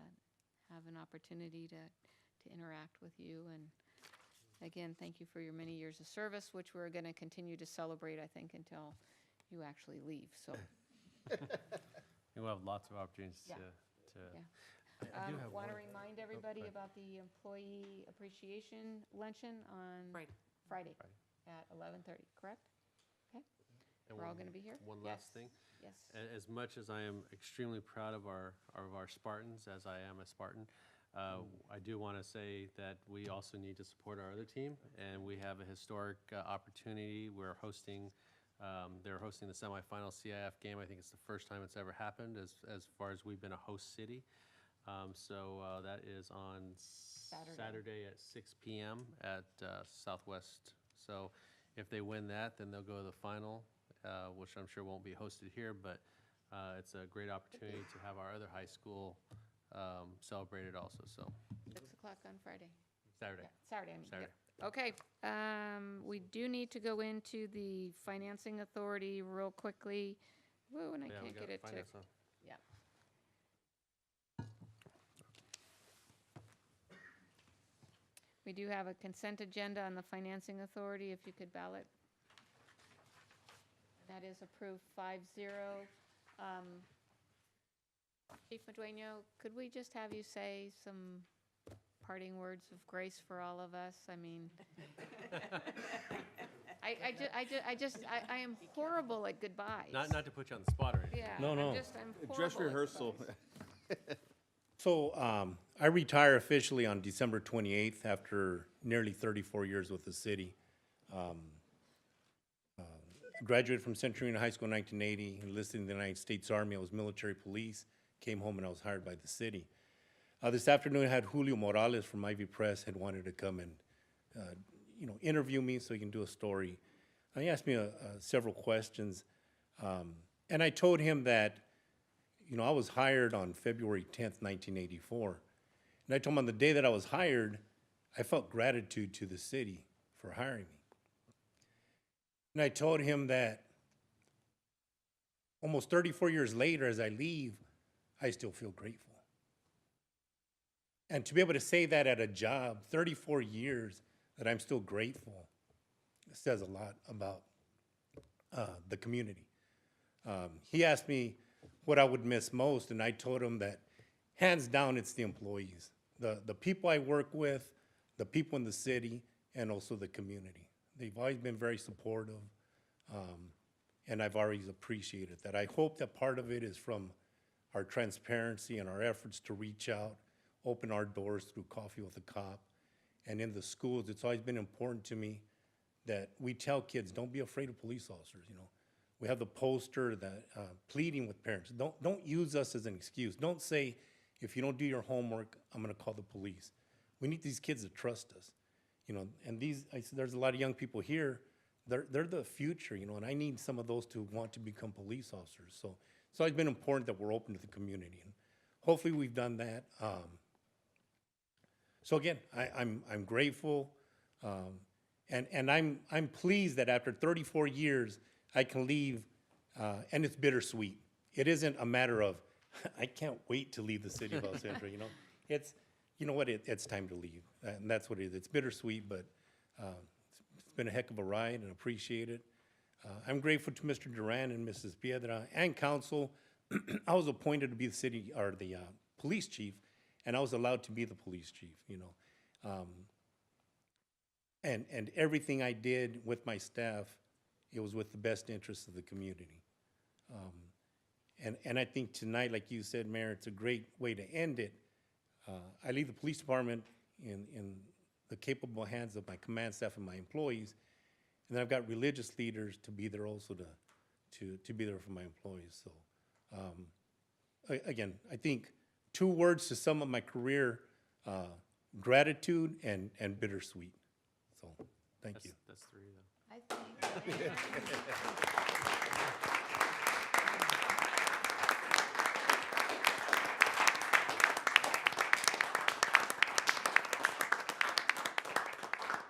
have an opportunity to interact with you. And again, thank you for your many years of service, which we're going to continue to celebrate, I think, until you actually leave. So We'll have lots of opportunities Yeah. to yeah. I do have Want to one- remind everybody right. about the employee appreciation luncheon on Friday at 11:30, correct? Okay. And We're all one- going to be here? One Yes. last thing. Yes. As much as I am extremely proud of our Spartans, as I am a Spartan, I do want to say that we also need to support our other team, and we have a historic opportunity. We're hosting, they're hosting the semifinal CIF game. I think it's the first time it's ever happened as far as we've been a host city. So that is on Saturday at 6 p.m. at Southwest. So if they win that, then they'll go to the final, which I'm sure won't be hosted here, but it's a great opportunity to have our other high school celebrated also. So 6 o'clock on Friday. Saturday. Yeah, Saturday, I mean. Saturday. Yep. Okay. We do need to go into the financing authority real quickly. Whoa, and I Yeah, we can't got get it to. finance on. Yeah. We do have a consent agenda on the financing authority, if you could ballot. That is approved 5-0. Chief Madueño, could we just have you say some parting words of grace for all of us? I mean, I am horrible at goodbyes. Not to put you on the spot or anything. Yeah. No, no. I'm horrible Dress at rehearsal. goodbyes. So I retire officially on December 28th after nearly 34 years with the city. Graduated from Centro High School in 1980, enlisted in the United States Army. I was military police, came home and I was hired by the city. This afternoon I had Julio Morales from Ivy Press had wanted to come and interview me so he can do a story. He asked me several questions, and I told him that I was hired on February 10th, 1984. And I told him on the day that I was hired, I felt gratitude to the city for hiring me. And I told him that almost 34 years later, as I leave, I still feel grateful. And to be able to say that at a job, 34 years, that I'm still grateful, says a lot about the community. He asked me what I would miss most, and I told him that hands down, it's the employees, the people I work with, the people in the city, and also the community. They've always been very supportive, and I've always appreciated that. I hope that part of it is from our transparency and our efforts to reach out, open our doors through Coffee with a Cop. And in the schools, it's always been important to me that we tell kids, don't be afraid of police officers, you know. We have the poster that pleading with parents. Don't use us as an excuse. Don't say, if you don't do your homework, I'm gonna call the police. We need these kids to trust us, you know. And there's a lot of young people here. They're the future, you know. And I need some of those to want to become police officers. So it's always been important that we're open to the community, and hopefully we've done that. So again, I'm grateful, and I'm pleased that after 34 years, I can leave, and it's bittersweet. It isn't a matter of, I can't wait to leave the city of El Centro, you know? It's, you know what, it's time to leave, and that's what it is. It's bittersweet, but it's been a heck of a ride and appreciate it. I'm grateful to Mr. Duran and Mrs. Piedra and council. I was appointed to be the city, or the police chief, and I was allowed to be the police chief, you know. And everything I did with my staff, it was with the best interests of the community. And I think tonight, like you said, Mayor, it's a great way to end it. I leave the police department in the capable hands of my command staff and my employees, and then I've got religious leaders to be there also to be there for my employees. So again, I think 2 words to sum up my career, gratitude and bittersweet. So, thank you. That's 3, though. I think.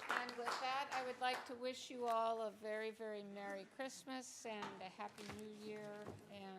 And with that, I would like to wish you all a very, very Merry Christmas and a Happy New Year. And